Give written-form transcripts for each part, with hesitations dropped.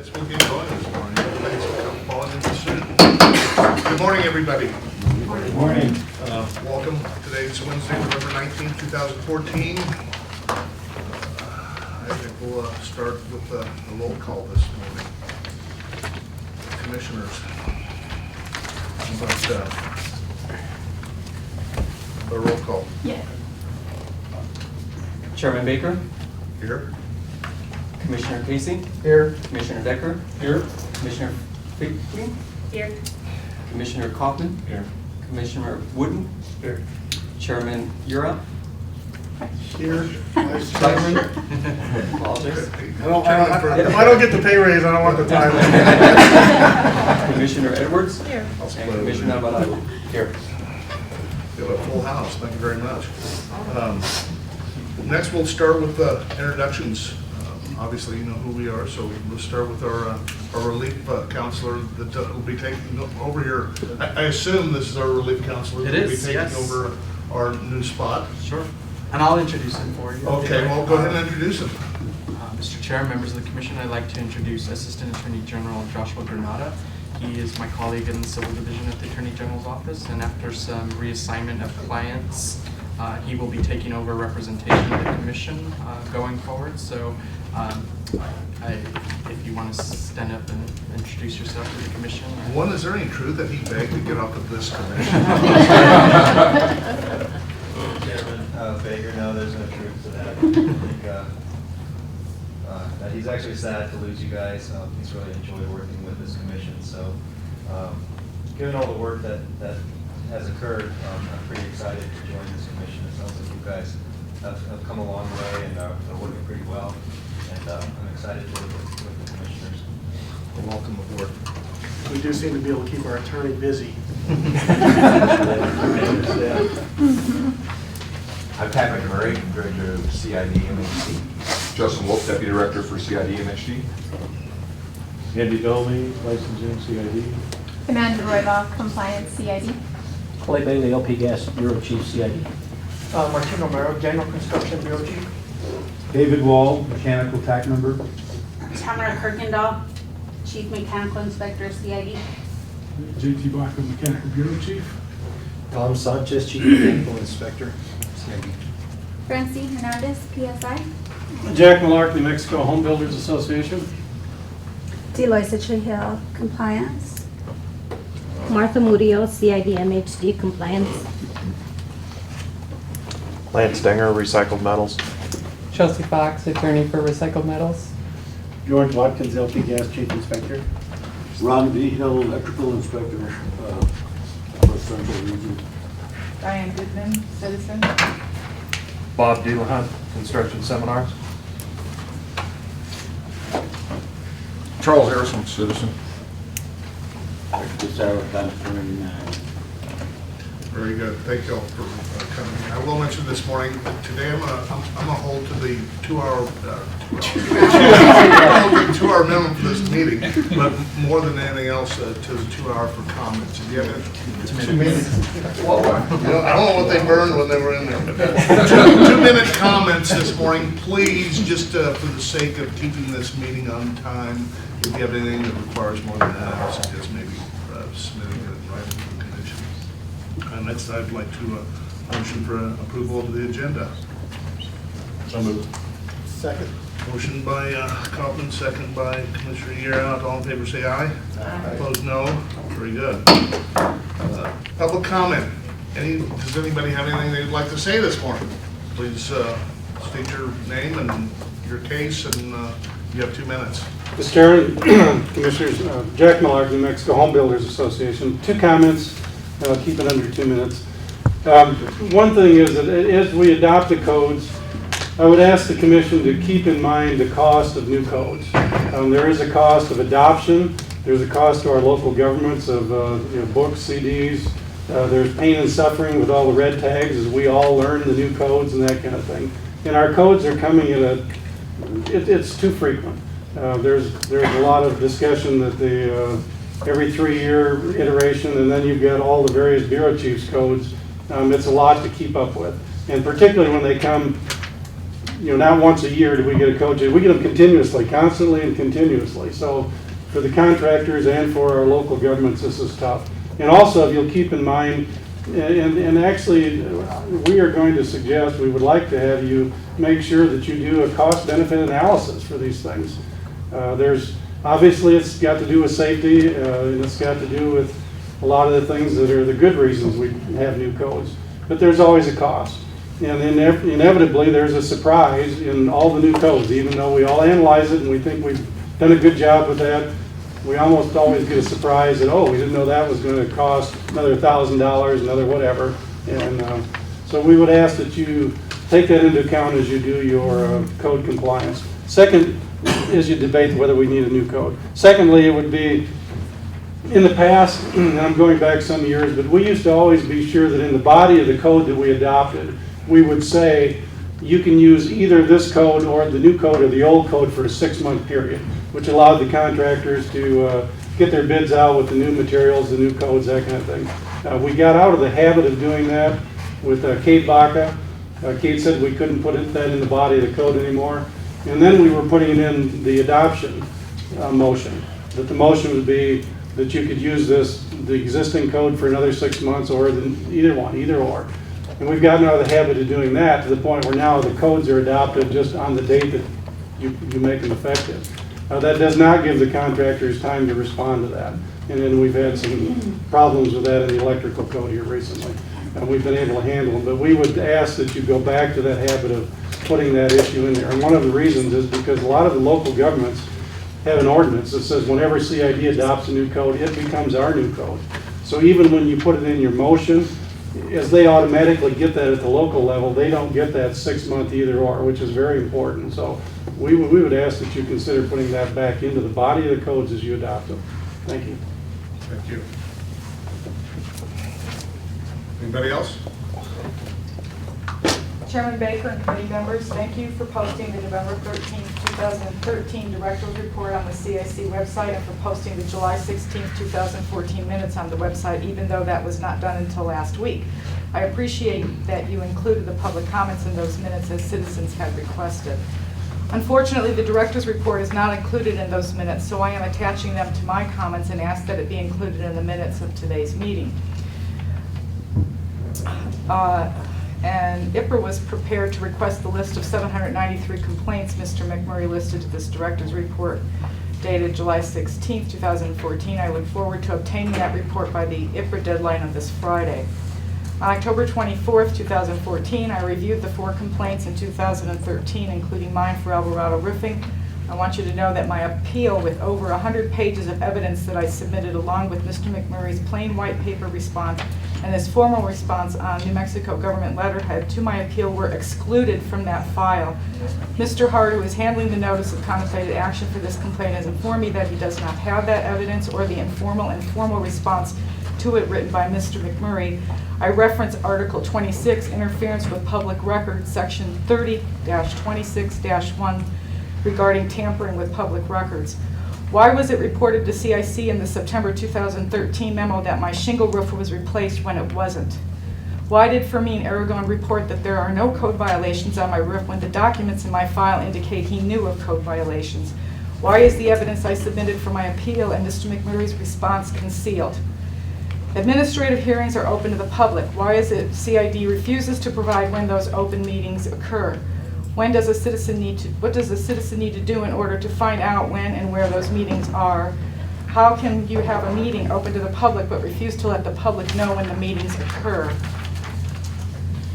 Guess we'll get going this morning. Thanks for coming, falling into suit. Good morning, everybody. Good morning. Welcome. Today's Wednesday, November 19th, 2014. I think we'll start with a roll call this morning. Commissioners. But a roll call. Yeah. Chairman Baker, Here. Commissioner Casey, Here. Commissioner Decker, Here. Commissioner Fickling, Here. Commissioner Kaufman, Here. Commissioner Wooden, Here. Chairman Ura, Here. Chairman, apologize, If I don't get the pay raise, I don't want the title. Commissioner Edwards, Here. and Commissioner Alvarado. Here. We have a full house, thank you very much. Next, we'll start with introductions. Obviously, you know who we are, so we'll start with our relief counselor that will be taking over here. I assume this is our relief counselor. It that will is, be taking yes. over our new spot. Sure. And I'll introduce him for you. Okay, well, go ahead and introduce him. Mr. Chair, members of the Commission, I'd like to introduce Assistant Attorney General Joshua Granada. He is my colleague in the Civil Division at the Attorney General's Office, and after some reassignment of clients, he will be taking over representation of the Commission going forward. So if you want to stand up and introduce yourself to the Commission. One, is there any truth that he begged to get off of this commission? Chairman Baker, no, there's no truth to that. I think that he's actually sad to lose you guys. He's really enjoyed working with this commission. So, given all the work that has occurred, I'm pretty excited to join this commission. It sounds like you guys have come a long way and are working pretty well. And I'm excited to work with the commissioners. Well, welcome aboard. We do seem to be able to keep our attorney busy. I'm Pat McMurray, Director of CID MHD. Justin Wolf, Deputy Director for CID MHD. Andy Dolby, licensing CID. Amanda Roybaugh, Compliance CID. Clay Bailey, LP Gas Bureau Chief, CID. Martin Romero, General Construction Bureau Chief. David Wall, Mechanical TAC Member. Tamara Kirkendall, Chief Mechanical Inspector, CID. JT Blackman, Mechanical Bureau Chief. Tom Sanchez, Chief Mechanical Inspector, CID. Francine Hernandez, PSI. Jack Malark, New Mexico Home Builders Association. Deloitte Hill, Compliance. Martha Murillo, CID MHD Compliance. Lance Stenger, Recycled Metals. Chelsea Fox, Attorney for Recycled Metals. George Watkins, LP Gas Chief Inspector. Ron V. Hill, Electrical Inspector, for Central Region. Diane Goodman, Citizen. Bob Delahunt, Construction Seminars. Charles Harrison, Citizen. Very good. Thank you all for coming. I will mention this morning that today I'm gonna hold to the 2-hour 2-hour minimum for this meeting, but more than anything else, to the 2-hour for comments. Do you have any? 2 minutes. Well, I don't know what they burned when they were in there. But 2-minute comments this morning, please, just for the sake of keeping this meeting on time. If you have anything that requires more than that, I would suggest maybe submitting it in writing to the commission. Next, I'd like to motion for approval of the agenda. So moved. Second. Motion by Kaufman, second by Commissioner Yearout. All in favor say aye. Aye. Opposed, no. Very good. Public comment. Does anybody have anything they'd like to say this morning? Please state your name and your case, and you have 2 minutes. Mr. Chairman, Commissioners, Jack Malark, New Mexico Home Builders Association. 2 comments. I'll keep it under 2 minutes. One thing is that as we adopt the codes, I would ask the Commission to keep in mind the cost of new codes. There is a cost of adoption. There's a cost to our local governments of books, CDs. There's pain and suffering with all the red tags as we all learn the new codes and that kind of thing. And our codes are coming at it's too frequent. There's a lot of discussion that every 3-year iteration, and then you've got all the various bureau chiefs codes. It's a lot to keep up with, and particularly when they come not once a year do we get a code change. We get them continuously, constantly and continuously. So for the contractors and for our local governments, this is tough. And also, if you'll keep in mind, and actually, we are going to suggest, we would like to have you make sure that you do a cost-benefit analysis for these things. Obviously, it's got to do with safety, and it's got to do with a lot of the things that are the good reasons we have new codes. But there's always a cost. And inevitably, there's a surprise in all the new codes. Even though we all analyze it and we think we've done a good job with that, we almost always get a surprise that, oh, we didn't know that was going to cost another $1,000, another whatever. And so we would ask that you take that into account as you do your code compliance. Second is you debate whether we need a new code. Secondly, it would be, in the past, and I'm going back some years, but we used to always be sure that in the body of the code that we adopted, we would say you can use either this code or the new code or the old code for a 6-month period, which allowed the contractors to get their bids out with the new materials, the new codes, that kind of thing. We got out of the habit of doing that with Kate Baca. Kate said we couldn't put that in the body of the code anymore. And then we were putting it in the adoption motion, that the motion would be that you could use the existing code for another 6 months or either one, either or. And we've gotten out of the habit of doing that to the point where now the codes are adopted just on the date that you make them effective. That does not give the contractors time to respond to that. And then we've had some problems with that in the electrical code here recently. And we've been able to handle them. But we would ask that you go back to that habit of putting that issue in there. And one of the reasons is because a lot of the local governments have an ordinance that says whenever CID adopts a new code, it becomes our new code. So even when you put it in your motion, as they automatically get that at the local level, they don't get that 6-month either or, which is very important. So we would ask that you consider putting that back into the body of the codes as you adopt them. Thank you. Thank you. Anybody else? Chairman Baker and committee members, thank you for posting the November 13, 2013 Director's Report on the CIC website and for posting the July 16, 2014 minutes on the website, even though that was not done until last week. I appreciate that you included the public comments in those minutes as citizens had requested. Unfortunately, the Director's Report is not included in those minutes, so I am attaching them to my comments and ask that it be included in the minutes of today's meeting. And IPRA was prepared to request the list of 793 complaints Mr. McMurray listed to this Director's Report dated July 16, 2014. I look forward to obtaining that report by the IPRA deadline of this Friday. On October 24, 2014, I reviewed the 4 complaints in 2013, including mine for Alvarado Roofing. I want you to know that my appeal, with over 100 pages of evidence that I submitted along with Mr. McMurray's plain white paper response and his formal response on New Mexico government letterhead to my appeal, were excluded from that file. Mr. Hart, who is handling the notice of contemplated action for this complaint, has informed me that he does not have that evidence or the informal and formal response to it written by Mr. McMurray. I reference Article 26, Interference with Public Records, Section 30-26-1, regarding tampering with public records. Why was it reported to CIC in the September 2013 memo that my shingle roof was replaced when it wasn't? Why did Fermin Aragon report that there are no code violations on my roof when the documents in my file indicate he knew of code violations? Why is the evidence I submitted for my appeal and Mr. McMurray's response concealed? Administrative hearings are open to the public. Why is it CID refuses to provide when those open meetings occur? When does a citizen need to, what does a citizen need to do in order to find out when and where those meetings are? How can you have a meeting open to the public but refuse to let the public know when the meetings occur?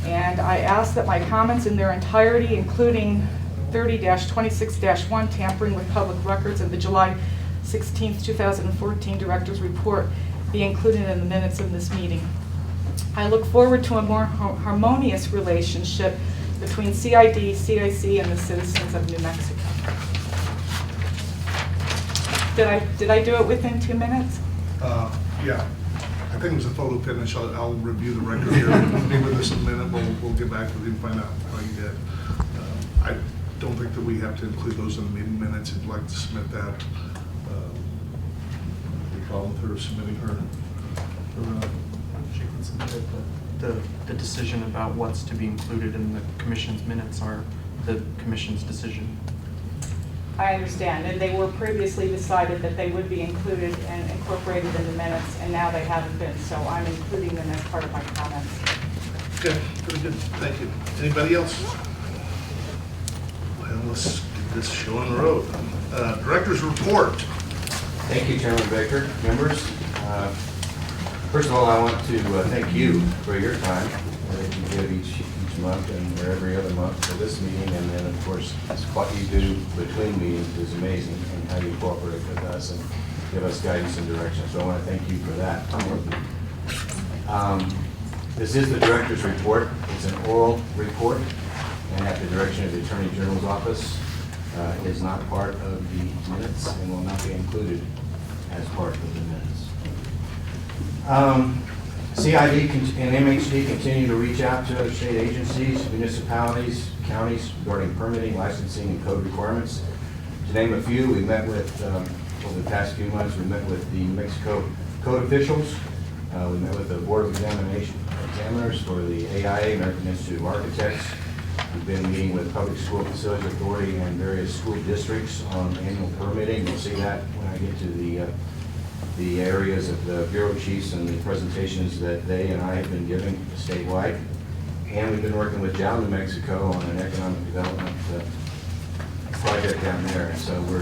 And I ask that my comments in their entirety, including 30-26-1, tampering with public records, and the July 16, 2014 Director's Report, be included in the minutes of this meeting. I look forward to a more harmonious relationship between CID, CIC, and the citizens of New Mexico. Did I do it within 2 minutes? Yeah. I think it was a photo finish. I'll review the record here. Be with us in a minute. We'll get back with you and find out how you did. I don't think that we have to include those in the meeting minutes. If you'd like to submit that, we call with her submitting her She can submit it, but the decision about what's to be included in the commission's minutes are the commission's decision. I understand, and they were previously decided that they would be included and incorporated in the minutes, and now they haven't been, so I'm including them as part of my comments. Okay, very good, thank you. Anybody else? Well, let's get this show on the road. Director's report. Thank you, Chairman Baker, members. First of all, I want to thank you for your time that you give each month and or every other month for this meeting, and then of course what you do between meetings is amazing, and how you cooperate with us and give us guidance and direction. So I want to thank you for that. This is the director's report. It's an oral report, and at the direction of the Attorney General's office. It is not part of the minutes and will not be included as part of the minutes. CID and MHD continue to reach out to other state agencies, municipalities, counties regarding permitting, licensing, and code requirements. To name a few, we met with, over the past few months, we met with the New Mexico code officials. We met with the Board of Examiners for the AIA, American Institute of Architects. We've been meeting with Public School Facilities Authority and various school districts on annual permitting. You'll see that when I get to the areas of the bureau chiefs and the presentations that they and I have been giving statewide. And we've been working with JAL New Mexico on an economic development project down there. And so we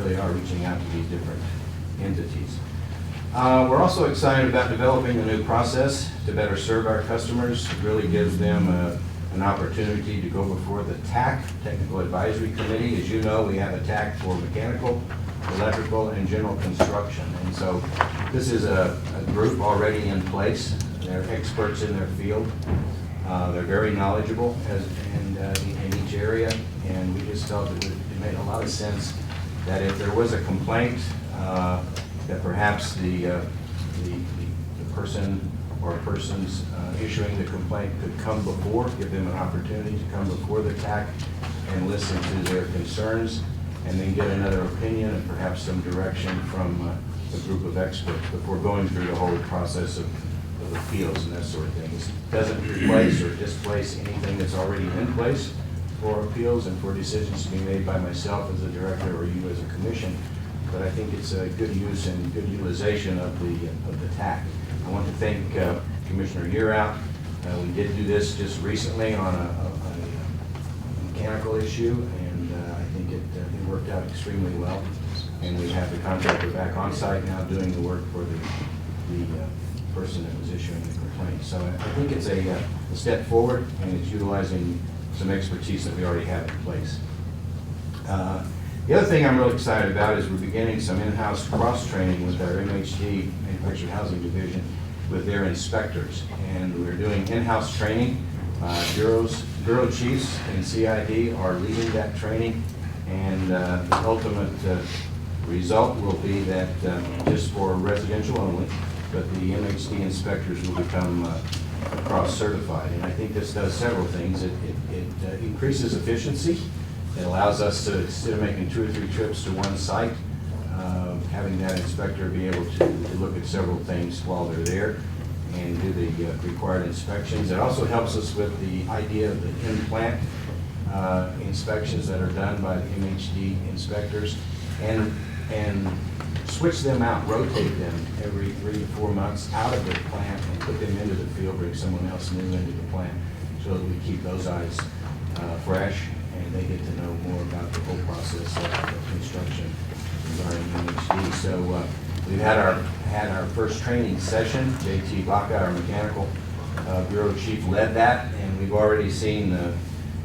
really are reaching out to these different entities. We're also excited about developing a new process to better serve our customers. It really gives them an opportunity to go before the TAC, Technical Advisory Committee. As you know, we have a TAC for mechanical, electrical, and general construction. And so this is a group already in place. They're experts in their field. They're very knowledgeable in each area, and we just felt it made a lot of sense that if there was a complaint, that perhaps the person or persons issuing the complaint could come before, give them an opportunity to come before the TAC and listen to their concerns, and then get another opinion and perhaps some direction from a group of experts before going through the whole process of appeals and that sort of thing. This doesn't replace or displace anything that's already in place for appeals and for decisions to be made by myself as a director or you as a commission, but I think it's a good use and good utilization of the TAC. I want to thank Commissioner Yearout. We did do this just recently on a mechanical issue, and I think it worked out extremely well. And we have the contractor back on site now doing the work for the person that was issuing the complaint. So I think it's a step forward, and it's utilizing some expertise that we already have in place. The other thing I'm really excited about is we're beginning some in-house cross-training with our MHD, Manufactured Housing Division, with their inspectors. And we're doing in-house training. Bureau chiefs and CID are leading that training. And the ultimate result will be that just for residential only, but the MHD inspectors will become cross-certified. And I think this does several things. It increases efficiency. It allows us to, instead of making 2 or 3 trips to one site, having that inspector be able to look at several things while they're there and do the required inspections. It also helps us with the idea of the in-plant inspections that are done by the MHD inspectors, and switch them out, rotate them every 3 to 4 months out of the plant and put them into the field, bring someone else new into the plant, so that we keep those eyes fresh and they get to know more about the whole process of construction regarding MHD. So we've had our first training session. JT Baca, our mechanical bureau chief, led that, and we've already seen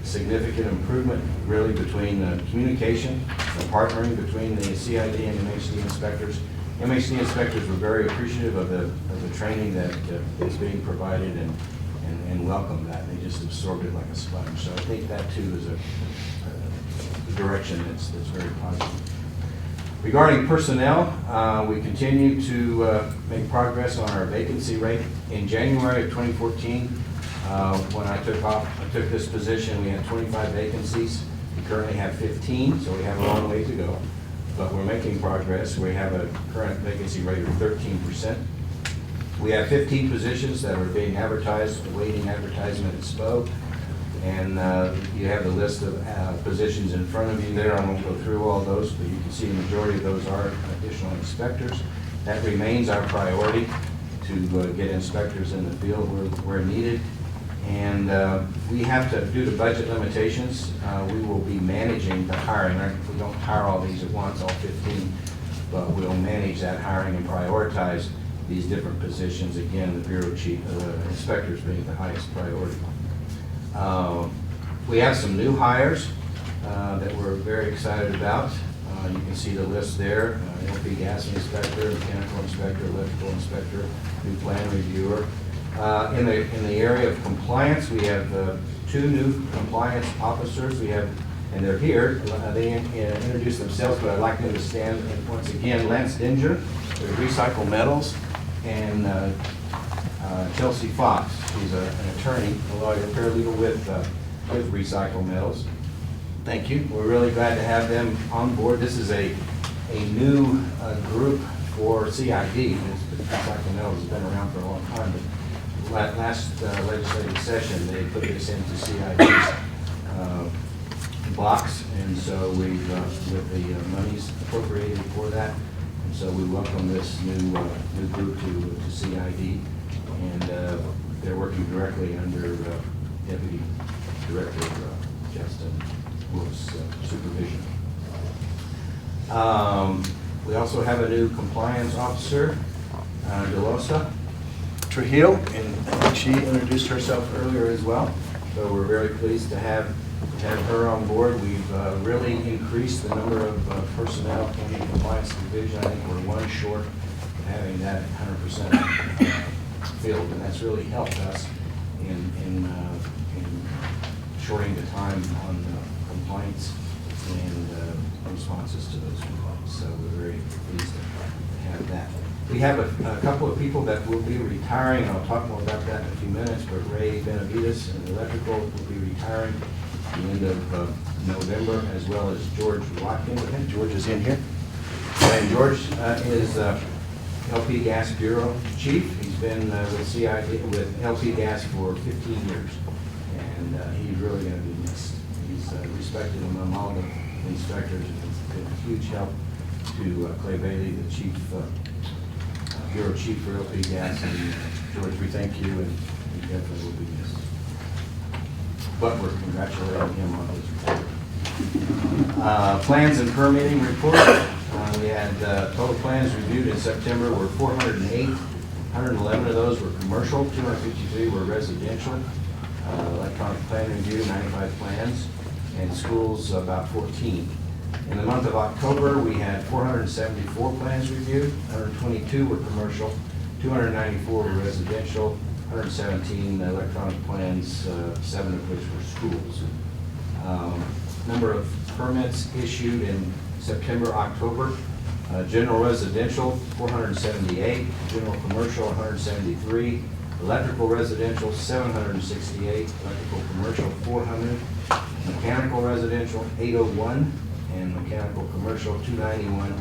significant improvement really between communication, the partnering between the CID and MHD inspectors. MHD inspectors were very appreciative of the training that is being provided and welcome that. They just absorbed it like a sponge. So I think that too is a direction that's very positive. Regarding personnel, we continue to make progress on our vacancy rate. In January of 2014, when I took this position, we had 25 vacancies. We currently have 15, so we have a long way to go. But we're making progress. We have a current vacancy rate of 13%. We have 15 positions that are being advertised, awaiting advertisement at SPO. And you have the list of positions in front of you there. I won't go through all those, but you can see the majority of those are additional inspectors. That remains our priority, to get inspectors in the field where needed. And we have to, due to budget limitations, we will be managing the hiring. We don't hire all these at once, all 15, but we'll manage that hiring and prioritize these different positions. Again, the bureau chief, inspectors being the highest priority. We have some new hires that we're very excited about. You can see the list there. LP gas inspector, mechanical inspector, electrical inspector, new plan reviewer. In the area of compliance, we have 2 new compliance officers. We have, and they're here. They introduced themselves, but I'd like them to stand. And once again, Lance Dinger with Recycle Metals, and Chelsea Fox. She's an attorney, a lawyer, paralegal with Recycle Metals. Thank you. We're really glad to have them on board. This is a new group for CID. Recycle Metals has been around for a long time, but last legislative session, they put this into CID's box, and so we've, with the monies appropriated for that, and so we welcome this new group to CID, and they're working directly under Deputy Director Justin Wolf's supervision. We also have a new compliance officer, Delosa Trujillo, and she introduced herself earlier as well. So we're very pleased to have her on board. We've really increased the number of personnel in the compliance division. I think we're 1 short of having that 100% filled, and that's really helped us in shortening the time on complaints and responses to those complaints. So we're very pleased to have that. We have a couple of people that will be retiring, and I'll talk more about that in a few minutes, but Ray Benavides in electrical will be retiring at the end of November, as well as George Watkins. I think George is in here. And George is LP Gas Bureau Chief. He's been with CID, with LP Gas for 15 years, and he's really going to be missed. He's respected among all the inspectors, and it's been a huge help to Clay Bailey, the Chief Bureau Chief for LP Gas, and George, we thank you, and he definitely will be missed. But we're congratulating him on his report. Plans and permitting report. We had total plans reviewed in September were 408. 111 of those were commercial, 253 were residential. Electronic plan review, 95 plans, and schools about 14. In the month of October, we had 474 plans reviewed, 122 were commercial, 294 were residential, 117 electronic plans, 7 of which were schools. Number of permits issued in September, October, general residential 478, general commercial 173, electrical residential 768, electrical commercial 400, mechanical residential 801, and mechanical commercial 291,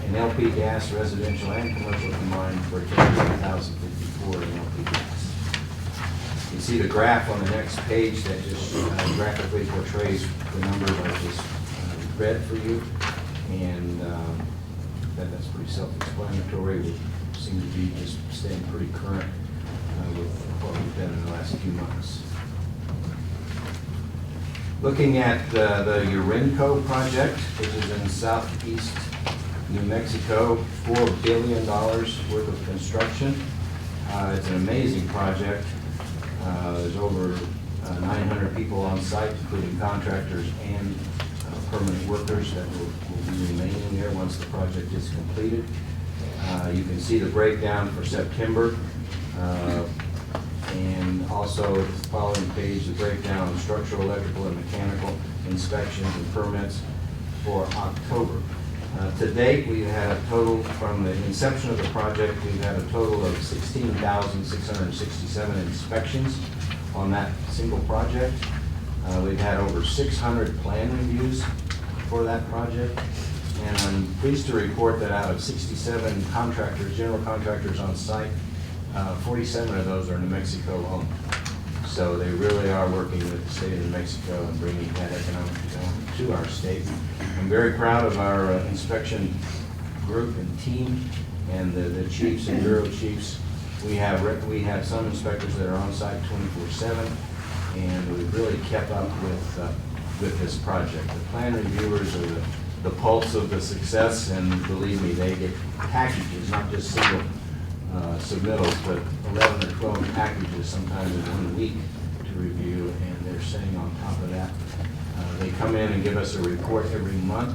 and LP gas residential and commercial combined for 10,054 in LP gas. You can see the graph on the next page that just graphically portrays the numbers I just read for you, and that's pretty self-explanatory. We seem to be just staying pretty current with what we've done in the last few months. Looking at the Urinco project, which is in southeast New Mexico, $4 billion worth of construction. It's an amazing project. There's over 900 people on site, including contractors and permanent workers that will be remaining there once the project is completed. You can see the breakdown for September. And also the following page, the breakdown of structural, electrical, and mechanical inspections and permits for October. To date, we've had a total, from the inception of the project, we've had a total of 16,667 inspections on that single project. We've had over 600 plan reviews for that project. And I'm pleased to report that out of 67 contractors, general contractors on site, 47 of those are New Mexico owned. So they really are working with the state of New Mexico and bringing that economic development to our state. I'm very proud of our inspection group and team and the chiefs and bureau chiefs. We have some inspectors that are on site 24/7, and we've really kept up with this project. The plan reviewers are the pulse of the success, and believe me, they get packages, not just single submittals, but 11 or 12 packages sometimes in 1 week to review, and they're staying on top of that. They come in and give us a report every month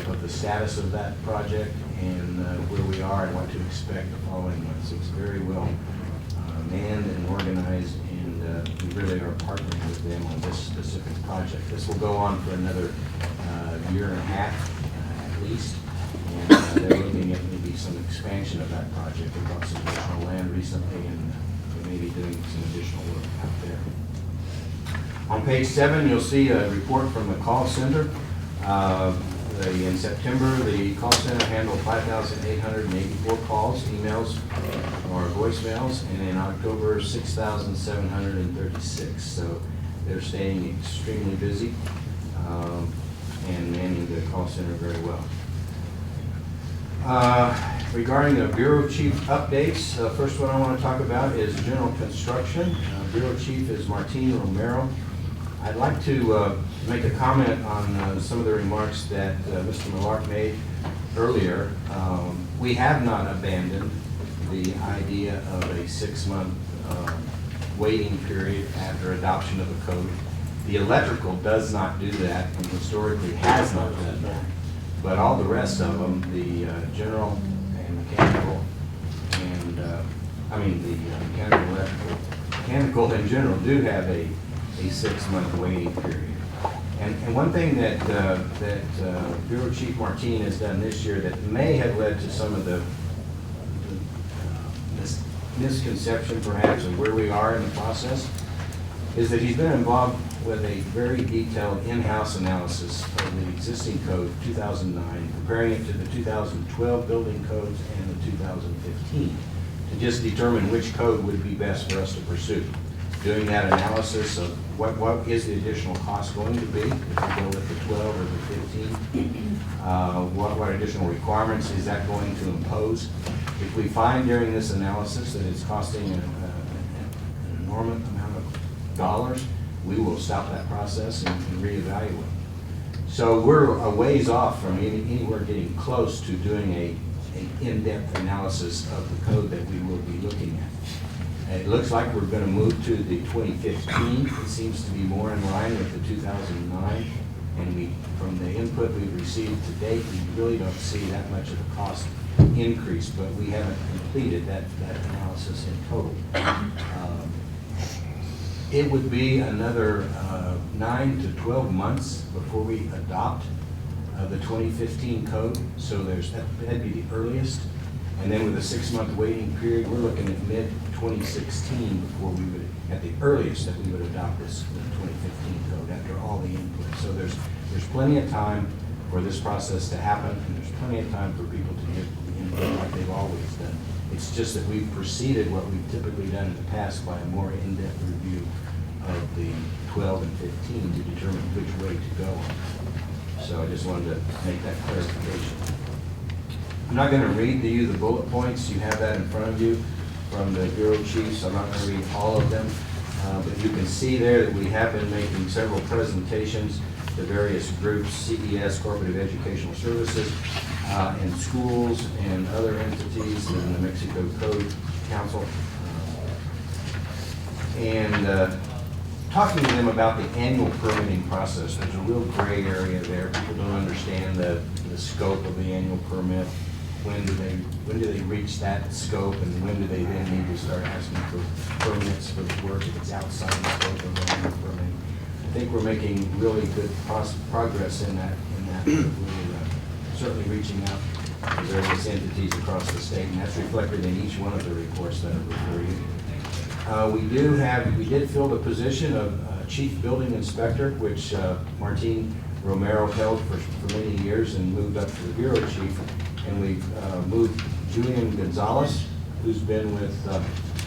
of the status of that project and where we are and what to expect the following month. So it's very well manned and organized, and we really are partnering with them on this specific project. This will go on for another year and a half at least, and they're looking at maybe some expansion of that project. They bought some additional land recently, and they may be doing some additional work out there. On page 7, you'll see a report from the call center. In September, the call center handled 5,884 calls, emails, or voicemails, and in October, 6,736. So they're staying extremely busy and manning the call center very well. Regarding the bureau chief updates, first one I want to talk about is general construction. Bureau chief is Martin Romero. I'd like to make a comment on some of the remarks that Mr. Millark made earlier. We have not abandoned the idea of a 6-month waiting period after adoption of the code. The electrical does not do that and historically has not done that. But all the rest of them, the general and mechanical and, mechanical in general do have a 6-month waiting period. And one thing that Bureau Chief Martin has done this year that may have led to some of the misconception perhaps of where we are in the process is that he's been involved with a very detailed in-house analysis of the existing code 2009, comparing it to the 2012 building codes and the 2015 to just determine which code would be best for us to pursue. Doing that analysis of what is the additional cost going to be if we go with the 12 or the 15, what additional requirements is that going to impose. If we find during this analysis that it's costing an enormous amount of dollars, we will stop that process and reevaluate. So we're a ways off from anywhere getting close to doing an in-depth analysis of the code that we will be looking at. It looks like we're going to move to the 2015. It seems to be more in line with the 2009. And from the input we've received to date, we really don't see that much of a cost increase, but we haven't completed that analysis in total. It would be another 9 to 12 months before we adopt the 2015 code. So that'd be the earliest. And then with a 6-month waiting period, we're looking at mid-2016 before we would, at the earliest, that we would adopt the 2015 code after all the input. So there's plenty of time for this process to happen, and there's plenty of time for people to give the input like they've always done. It's just that we've preceded what we've typically done in the past by a more in-depth review of the 12 and 15 to determine which way to go on. So I just wanted to make that clarification. I'm not going to read to you the bullet points. You have that in front of you from the bureau chiefs. I'm not going to read all of them, but you can see there that we have been making several presentations to various groups, CES, Cooperative Educational Services, and schools and other entities in the Mexico Code Council. And talking to them about the annual permitting process. There's a real gray area there. People don't understand the scope of the annual permit. When do they reach that scope, and when do they then need to start asking for permits for the work if it's outside the scope of the annual permitting? I think we're making really good progress in that. We're certainly reaching out to various entities across the state, and that's reflected in each one of the reports that I refer you. We did fill the position of Chief Building Inspector, which Martin Romero held for many years and moved up to the Bureau Chief. And we've moved Julian Gonzalez, who's been with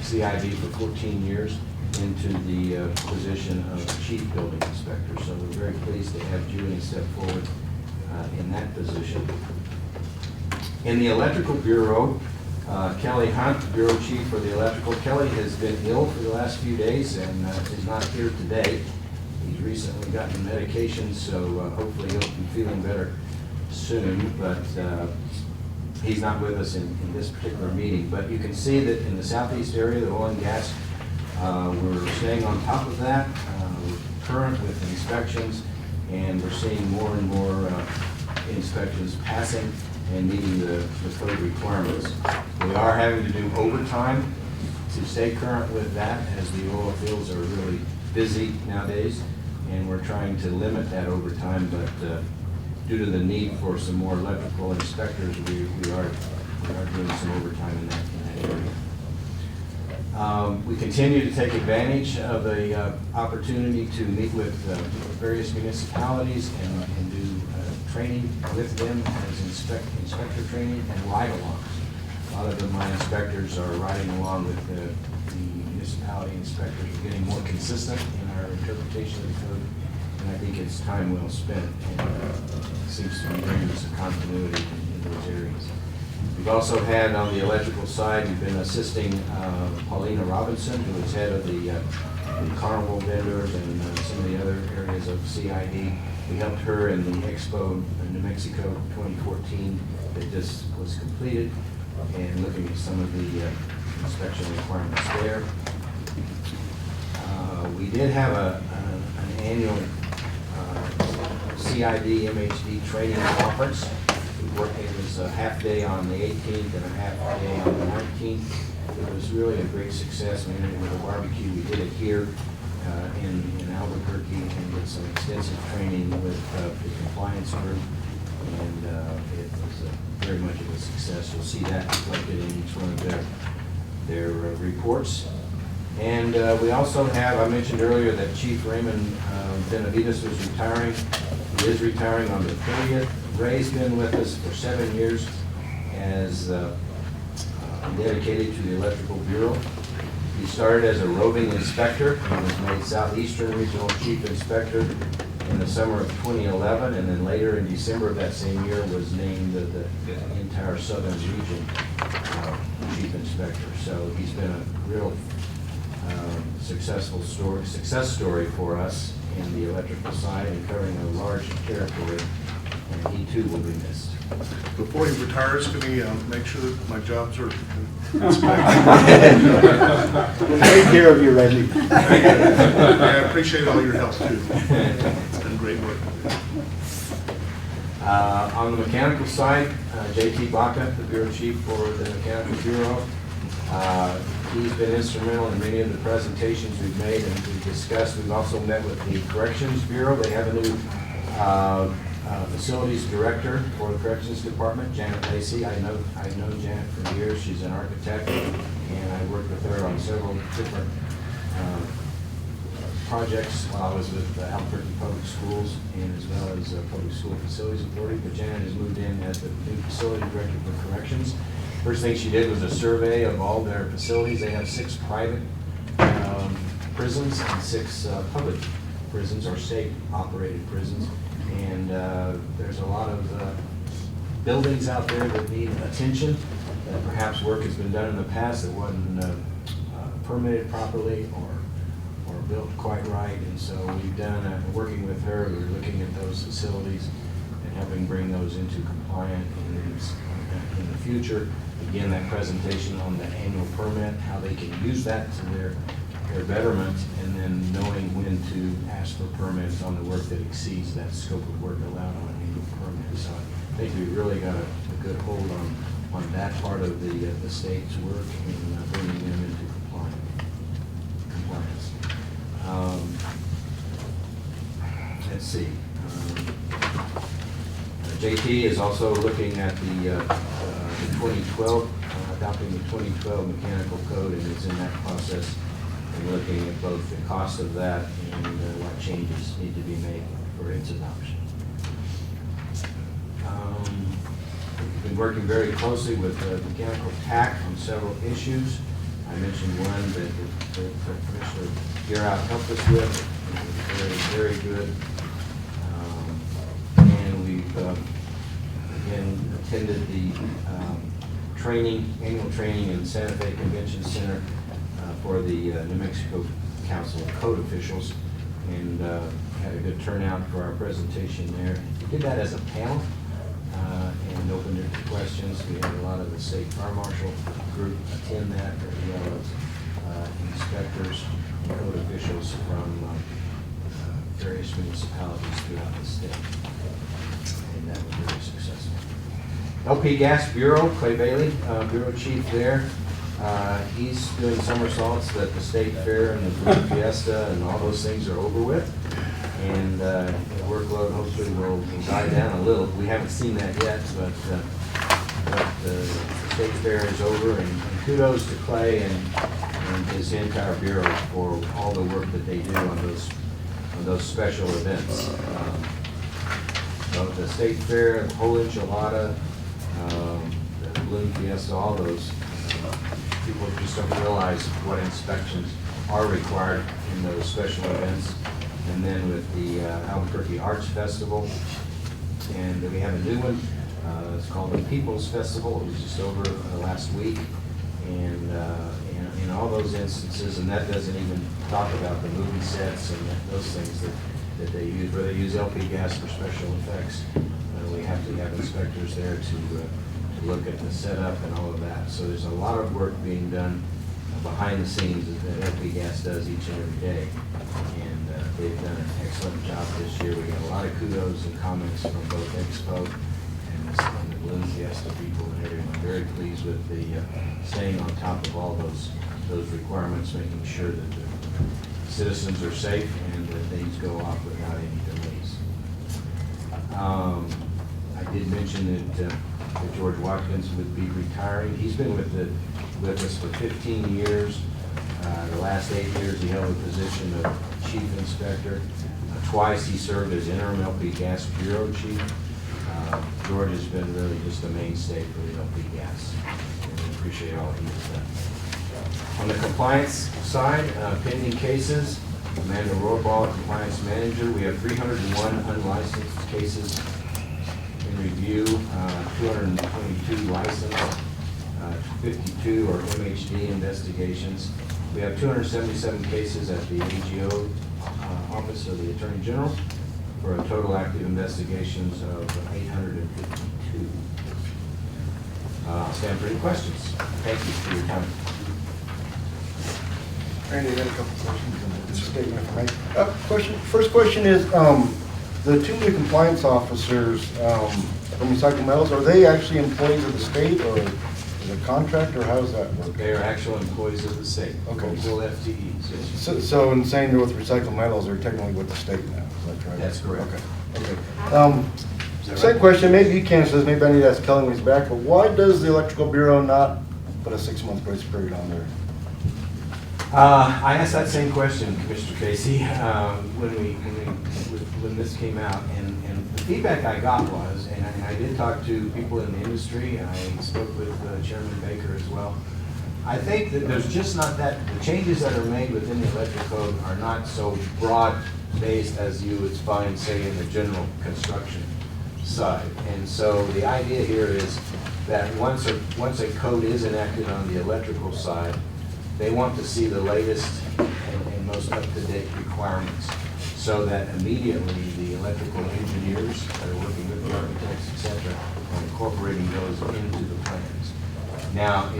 CID for 14 years, into the position of Chief Building Inspector. So we're very pleased to have Julie step forward in that position. In the Electrical Bureau, Kelly Hunt, Bureau Chief for the Electrical. Kelly has been ill for the last few days and is not here today. He's recently gotten medication, so hopefully he'll be feeling better soon, but he's not with us in this particular meeting. But you can see that in the southeast area, the oil and gas, we're staying on top of that. We're current with inspections, and we're seeing more and more inspections passing and meeting the code requirements. We are having to do overtime to stay current with that, as the oil fields are really busy nowadays, and we're trying to limit that overtime, but due to the need for some more electrical inspectors, we are doing some overtime in that area. We continue to take advantage of the opportunity to meet with various municipalities and do training with them as inspector training and ride-alongs. A lot of my inspectors are riding along with the municipality inspectors. We're getting more consistent in our interpretation of the code, and I think it's time well spent, and seems to be bringing us a continuity in those areas. We've also had on the electrical side, we've been assisting Paulina Robinson, who is head of the carnival vendors and some of the other areas of CID. We helped her in the Expo in New Mexico 2014 that just was completed, and looking at some of the inspection requirements there. We did have an annual CID MHD training conference. It was a half day on the 18th and a half day on the 19th. It was really a great success. We ended with a barbecue. We did it here in Albuquerque and did some extensive training with the compliance group, and it was very much of a success. You'll see that reflected in each one of their reports. And we also have, I mentioned earlier that Chief Raymond Benavides was retiring. He is retiring on the 30th. Ray's been with us for 7 years as dedicated to the Electrical Bureau. He started as a roving inspector and was made Southeastern Regional Chief Inspector in the summer of 2011, and then later in December of that same year was named the entire Southern Region Chief Inspector. So he's been a real success story for us in the electrical side and covering a large territory, and he too will be missed. Before he retires, can he make sure that my jobs are We'll take care of you, Randy. I appreciate all your help too. It's been great work. On the mechanical side, J.T. Baca, the Bureau Chief for the Mechanical Bureau. He's been instrumental in many of the presentations we've made and we've discussed. We've also met with the Corrections Bureau. They have a new facilities director for the Corrections Department, Janet Lacey. I know Janet for years. She's an architect, and I worked with her on several different projects while I was with Albuquerque Public Schools and as well as Public School Facilities Authority. But Janet has moved in as the new facility director for Corrections. First thing she did was a survey of all their facilities. They have 6 private prisons and 6 public prisons or state-operated prisons. And there's a lot of buildings out there that need attention, that perhaps work has been done in the past that wasn't permitted properly or built quite right. And so we've done, working with her, we're looking at those facilities and helping bring those into compliant in the future. Again, that presentation on the annual permit, how they can use that to their betterment, and then knowing when to ask for permits on the work that exceeds that scope of work allowed on an annual permit. So I think we really got a good hold on that part of the state's work and bringing them into compliance. Let's see. JT is also looking at the 2012, adopting the 2012 mechanical code, and is in that process and looking at both the cost of that and what changes need to be made for its adoption. We've been working very closely with mechanical TAC on several issues. I mentioned one that Commissioner Garrett helped us with. It was very, very good. And we've, again, attended the annual training in Santa Fe Convention Center for the New Mexico Council of Code Officials, and had a good turnout for our presentation there. We did that as a panel and opened it to questions. We had a lot of the state fire marshal group attend that, as well as inspectors and code officials from various municipalities throughout the state. And that was very successful. LP Gas Bureau, Clay Bailey, Bureau Chief there. He's doing somersaults that the state fair and the Blue Fiesta and all those things are over with. And the workload hopefully will die down a little. We haven't seen that yet, but the state fair is over. And kudos to Clay and his entire bureau for all the work that they do on those special events. So the state fair, the whole enchilada, the balloon fiesta, all those. People just don't realize what inspections are required in those special events. And then with the Albuquerque Arts Festival, and we have a new one. It's called the People's Festival. It was just over last week, and in all those instances, and that doesn't even talk about the movie sets and those things that they use, where they use LP gas for special effects. We have to have inspectors there to look at the setup and all of that. So there's a lot of work being done behind the scenes that LP gas does each and every day. And they've done an excellent job this year. We got a lot of kudos and comments from both Expo and the Balloon Fiesta people and everyone. Very pleased with the staying on top of all those requirements, making sure that the citizens are safe and that things go off without any delays. I did mention that George Watkins would be retiring. He's been with us for 15 years. The last 8 years he held the position of chief inspector. Twice he served as interim LP Gas Bureau chief. George has been really just a mainstay for the LP Gas. And we appreciate all he has done. On the compliance side, pending cases, Amanda Rohrball, compliance manager. We have 301 unlicensed cases in review, 222 licensed, 52 are MHD investigations. We have 277 cases at the AGO Office of the Attorney General for a total active investigations of 852. I'll stand for any questions. Thank you for your time. Randy, I got a couple questions on this statement for me. First question is, the two new compliance officers from Recycle Metals, are they actually employees of the state or is it a contract, or how does that work? They are actual employees of the state. Okay. Full FTEs, yes. So in saying they're with Recycle Metals, they're technically with the state now, is that correct? That's correct. Okay. Second question, maybe you can't answer this, maybe I need to ask Kelly when he's back, but why does the Electrical Bureau not put a 6-month grace period on there? I asked that same question, Commissioner Casey, when this came out, and the feedback I got was, and I did talk to people in the industry, I spoke with Chairman Baker as well. I think that there's just not that, the changes that are made within the electric code are not so broad-based as you would find, say, in the general construction side. And so the idea here is that once a code is enacted on the electrical side, they want to see the latest and most up-to-date requirements, so that immediately the electrical engineers that are working with the architects, et cetera, are incorporating those into the plans. Now,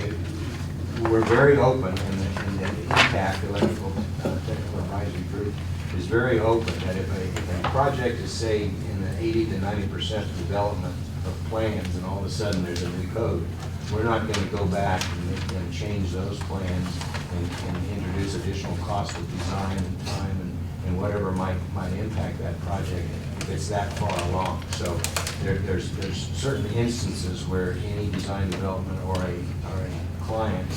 we're very open, and the ETAC, Electrical Technical Advisory Group, is very open that if a project is, say, in the 80 to 90% development of plans, and all of a sudden there's a new code, we're not going to go back and change those plans and introduce additional cost of design and time and whatever might impact that project if it's that far along. So there's certain instances where any design development or a client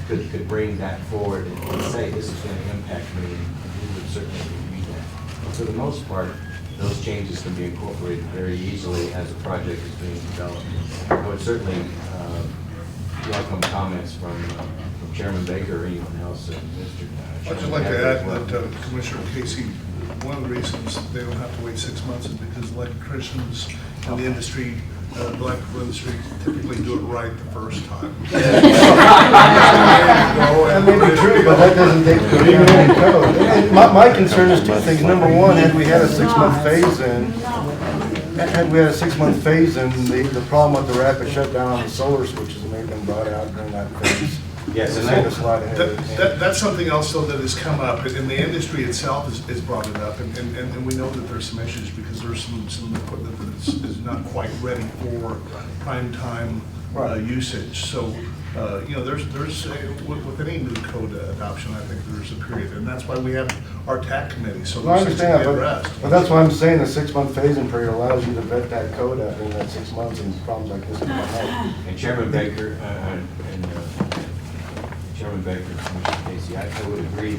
could bring that forward and say, this is going to impact me, and we would certainly review that. For the most part, those changes can be incorporated very easily as a project is being developed. I would certainly welcome comments from Chairman Baker or anyone else. Mr. I'd just like to add that Commissioner Casey, one of the reasons they don't have to wait 6 months is because electricians in the industry, the electrical industry, typically do it right the first time. That may be true, but that doesn't take the any code. And my concern is two things. Number one, had we had a 6-month phase-in, the problem with the rapid shutdown on the solar switches may have been brought out during that phase. Yes, and that's something else though that has come up, and the industry itself has brought it up, and we know that there's some issues because there's some equipment that is not quite ready for prime time usage. So, there's with any new code adoption, I think there's a period, and that's why we have our TAC committee, so Well, I those things can understand, be addressed. but that's why I'm saying the 6-month phase-in period allows you to vet that code out in that 6 months and problems like this can come up. And Chairman Baker, Chairman Baker, Commissioner Casey, I would agree.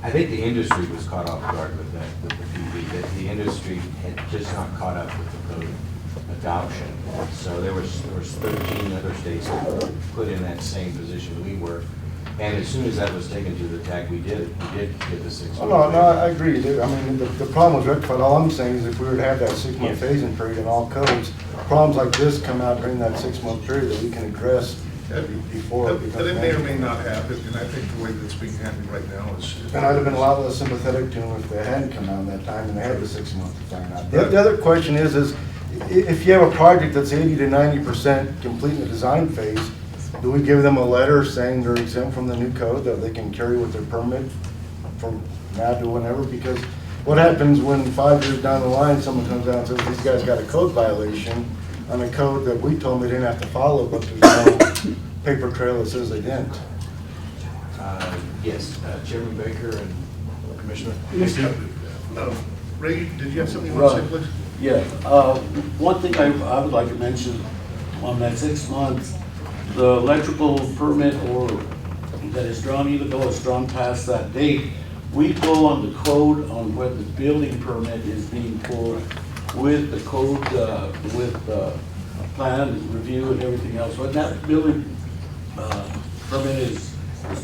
I think the industry was caught off guard with that, with the PV, that the industry had just not caught up with the code adoption. So there was 13 other states that put in that same position we were. And as soon as that was taken to the TAC, we did get the 6 months. Oh, no, I agree. I mean, the problem was rectified. All I'm saying is if we were to have that 6-month phase-in period in all codes, problems like this come out during that 6-month period that we can address before it becomes But it may or may mandatory. not happen, and I think the way that's being handled right now is. And I'd have been a lot less sympathetic to them if they hadn't come out in that time and they had the 6 months to find out. The other question is if you have a project that's 80 to 90% complete in the design phase, do we give them a letter saying they're exempt from the new code, that they can carry with their permit from now to whenever? Because what happens when 5 years down the line, someone comes out and says, these guys got a code violation on a code that we told them they didn't have to follow, but there's no paper trail that says they didn't? Yes, Chairman Baker and Commissioner. Ray, did you have something you want to say, please? Yeah, one thing I would like to mention on that 6 months, the electrical permit or that is drawn, even though it's drawn past that date, we pull on the code on when the building permit is being pulled with the code, with plan review and everything else. When that building permit is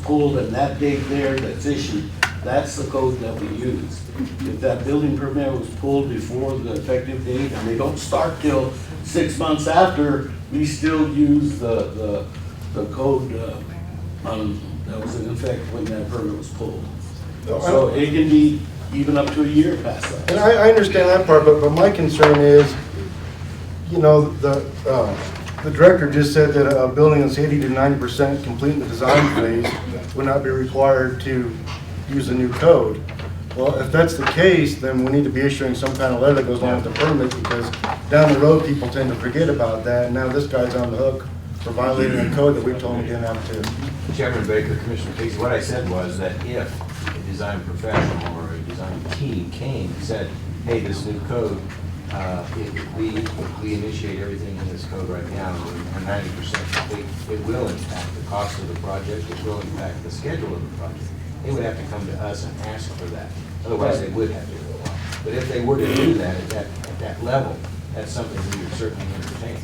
pulled and that date there that's issued, that's the code that we use. If that building permit was pulled before the effective date and they don't start till 6 months after, we still use the code that was in effect when that permit was pulled. So it can be even up to a year past that. And I understand that part, but my concern is, the director just said that a building that's 80 to 90% complete in the design phase would not be required to use a new code. Well, if that's the case, then we need to be issuing some kind of letter that goes along with the permit, because down the road, people tend to forget about that, and now this guy's on the hook for violating a code that we told him he didn't have to. Chairman Baker, Commissioner Casey, what I said was that if a design professional or a design team came and said, hey, this new code, we initiate everything in this code right now, and we're 90% complete, it will impact the cost of the project, it will impact the schedule of the project. They would have to come to us and ask for that. Otherwise, they would have to go on. But if they were to do that at that level, that's something we would certainly entertain.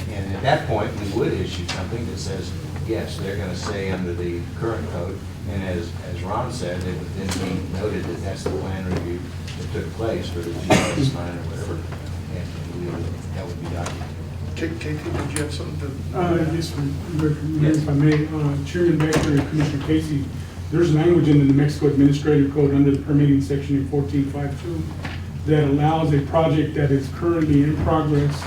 And at that point, we would issue something that says, yes, they're going to stay under the current code. And as Ron said, it would then be noted that that's the plan review that took place for the GS line or whatever. And that would be documented. Katie, did you have something to? Yes, if I may, Chairman Baker and Commissioner Casey, there's language in the New Mexico Administrative Code under the permitting section in 1452 that allows a project that is currently in progress,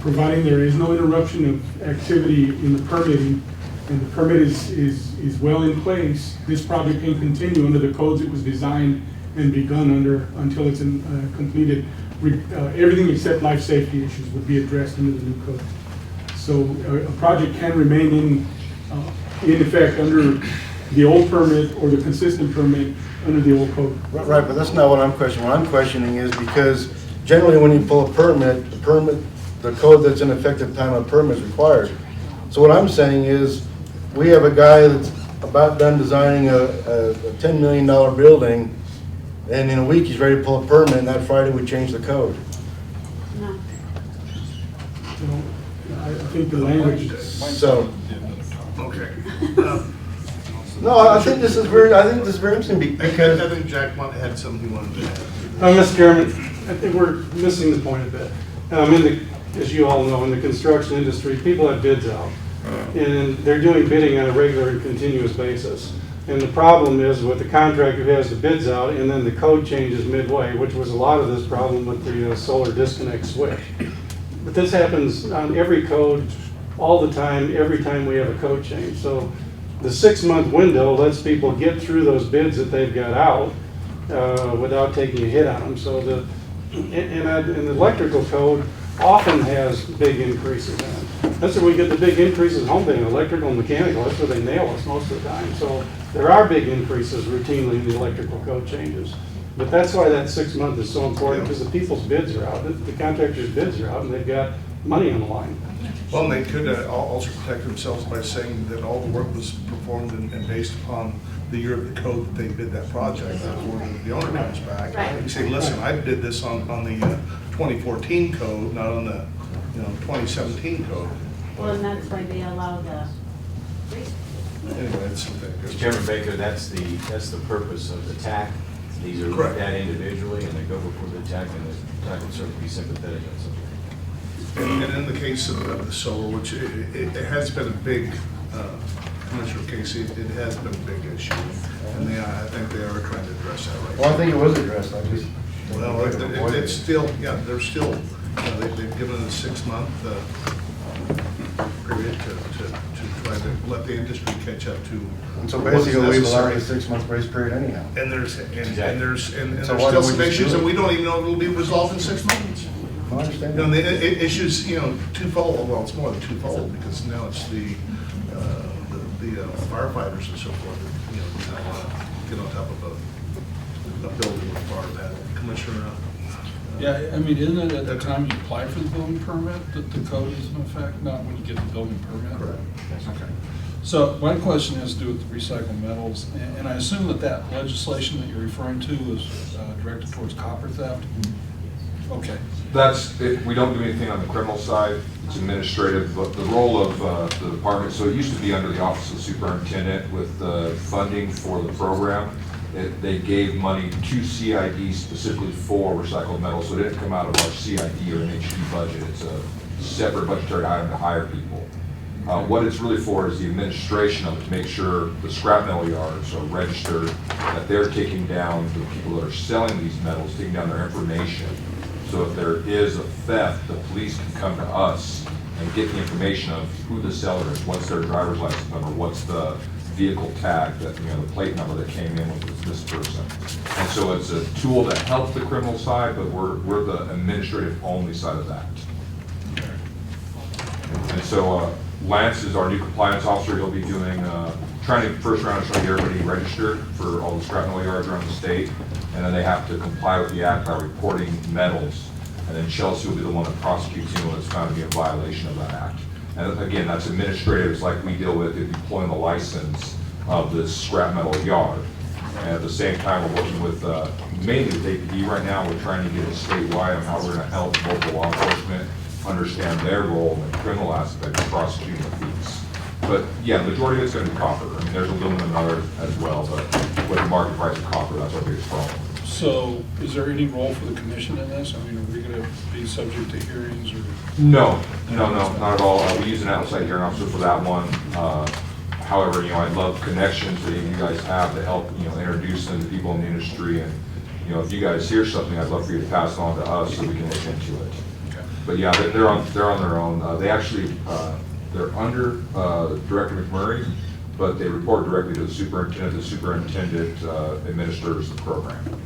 providing there is no interruption of activity in the permitting, and the permit is well in place, this project can continue under the codes it was designed and begun under until it's completed. Everything except life safety issues would be addressed under the new code. So a project can remain in effect under the old permit or the consistent permit under the old code. Right, but that's not what I'm questioning. What I'm questioning is because generally when you pull a permit, the code that's in effect at the time of permit is required. So what I'm saying is we have a guy that's about done designing a $10 million building, and in a week he's ready to pull a permit, and that Friday we change the code. No. I think the language. So Okay. No, I think this is very interesting because. I think Jack had something he wanted to add. Mr. Chairman, I think we're missing the point a bit. As you all know, in the construction industry, people have bids out. And they're doing bidding on a regular and continuous basis. And the problem is with the contractor who has the bids out and then the code changes midway, which was a lot of this problem with the solar disconnect switch. But this happens on every code all the time, every time we have a code change. So the 6-month window lets people get through those bids that they've got out without taking a hit on them. So and the electrical code often has big increases in it. That's where we get the big increases in home building, electrical and mechanical. That's where they nail us most of the time. So there are big increases routinely in the electrical code changes. But that's why that 6 month is so important, because the people's bids are out, the contractors' bids are out, and they've got money on the line. Well, they could also protect themselves by saying that all the work was performed and based upon the year of the code that they bid that project. Therefore, when the owner comes back, you say, listen, I bid this on the 2014 code, not on the 2017 code. Well, and that's why they allow the. Anyway, it's something. Chairman Baker, that's the purpose of the TAC. These are looked at individually, and they go before the TAC, and the TAC would certainly be sympathetic on something. And in the case of the solar, which it has been a big, Commissioner Casey, it has been a big issue. And I think they are trying to address that right now. Well, I think it was addressed, I just. Well, it's still, they're still, they've given it a 6-month period to try to let the industry catch up to. And so basically, we've already a 6-month grace period anyhow. And there's So why still don't we some just issues do it? that we don't even know will be resolved in 6 months. I understand. The issues, twofold, well, it's more than twofold, because now it's the firefighters and so forth, that, get on top of a building with part of that. Commissioner? Yeah, I mean, isn't it at the time you apply for the building permit that the code is in effect, not when you get the building permit? Correct. Okay. So my question has to do with the recycled metals, and I assume that legislation that you're referring to is directed towards copper theft? Okay. We don't do anything on the criminal side. It's administrative. But the role of the department, so it used to be under the Office of the Superintendent with funding for the program. They gave money to CID specifically for recycled metals, so it didn't come out of our CID or MHD budget. It's a separate budgetary item to hire people. What it's really for is the administration of it, to make sure the scrap metal yards are registered, that they're taking down the people that are selling these metals, taking down their information. So if there is a theft, the police can come to us and get the information of who the seller is, what's their driver's license number, what's the vehicle tag, that the plate number that came in with this person. And so it's a tool that helps the criminal side, but we're the administrative only side of that. And so Lance is our new compliance officer. He'll be doing first round of trying to get everybody registered for all the scrap metal yards around the state, and then they have to comply with the act by reporting metals, and then Chelsea will be the one that prosecutes anyone that's found to be in violation of that act. And again, that's administrative. It's like we deal with deploying the license of this scrap metal yard. And at the same time, we're working with mainly with APD right now. We're trying to get it statewide on how we're going to help local law enforcement understand their role in the criminal aspect of prosecuting the thieves. But yeah, the majority of it's going to be copper. I mean, there's aluminum and other as well, but with the market price of copper, that's our biggest problem. So is there any role for the commission in this? I mean, are we going to be subject to hearings or? No, not at all. We use an outside hearing officer for that one. However, I'd love connections that you guys have to help, introduce them to people in the industry. And, if you guys hear something, I'd love for you to pass it on to us so we can look into it. Okay. But yeah, they're on their own. They actually, they're under Director McMurray, but they report directly to the superintendent. The superintendent administers the program.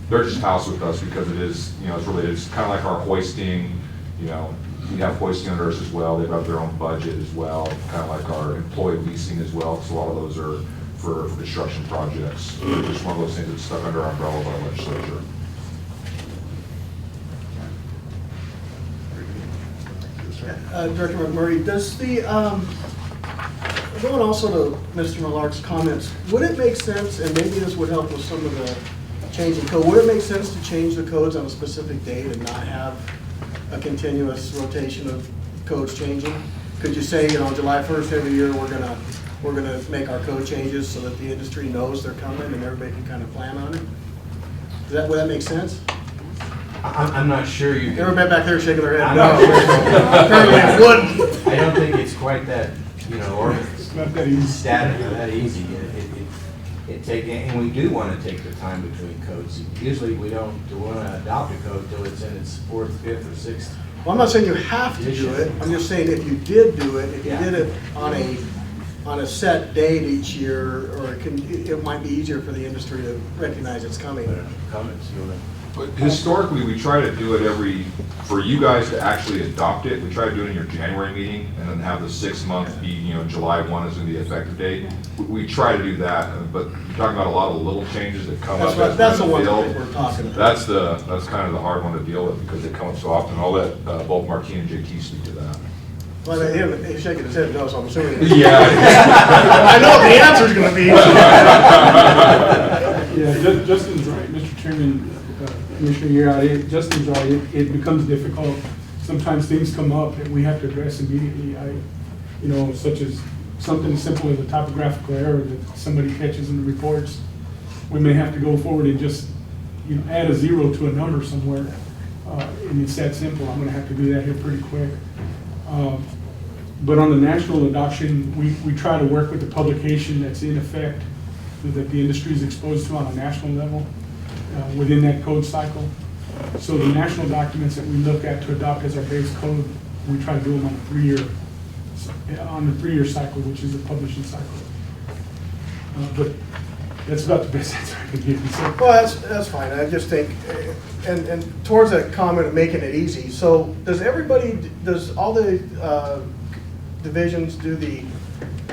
They're just housed with us because it is, it's kind of like our hoisting, we have hoisting under us as well. They've got their own budget as well, kind of like our employee leasing as well. So a lot of those are for construction projects. They're just one of those things that's stuck under our umbrella of our legislature. Director McMurray, does the, going also to Mr. Millark's comments, would it make sense, and maybe this would help with some of the changing code, would it make sense to change the codes on a specific date and not have a continuous rotation of codes changing? Could you say, July 1st every year, we're gonna make our code changes so that the industry knows they're coming and everybody can kind of plan on it? Would that make sense? I'm not sure you can. Everybody back there shaking their head, I'm no. not sure. Apparently it wouldn't. I don't think it's quite that, or Not that easy. static or that easy. And we do want to take the time between codes. Usually we don't want to adopt a code till it's in its 4th, 5th, or 6th. Well, I'm not saying you have to do it, I'm just saying if you did do it, if you Yeah. did it on a set date each year, or it might be easier for the industry to recognize it's coming. Comments, But historically, we try to do it for you guys to actually adopt it, we try to do it in your January meeting, and then have the 6th month be, July 1 is going to be the effective date. We try to do that, but you're talking about a lot of little changes that come up. That's the one field. that we're talking about. That's kind of the hard one to deal with, because they come up so often. I'll let both Martine and JT speak to that. Well, he's shaking his head no, so I'm assuming. Yeah. I know what the answer's gonna be. Yeah, Justin's right, Mr. Chairman, Commissioner Year, Justin's right, it becomes difficult. Sometimes things come up that we have to address immediately. Such as something as simple as a topographical error that somebody catches in the reports. We may have to go forward and just, add a 0 to a number somewhere. And it's that simple, I'm gonna have to do that here pretty quick. But on the national adoption, we try to work with the publication that's in effect, that the industry is exposed to on a national level within that code cycle. So the national documents that we look at to adopt as our base code, we try to do them on the 3-year cycle, which is the publishing cycle. But that's about the best answer I can give you. So, Well, that's fine, I just think, and towards that comment of making it easy, so does all the divisions do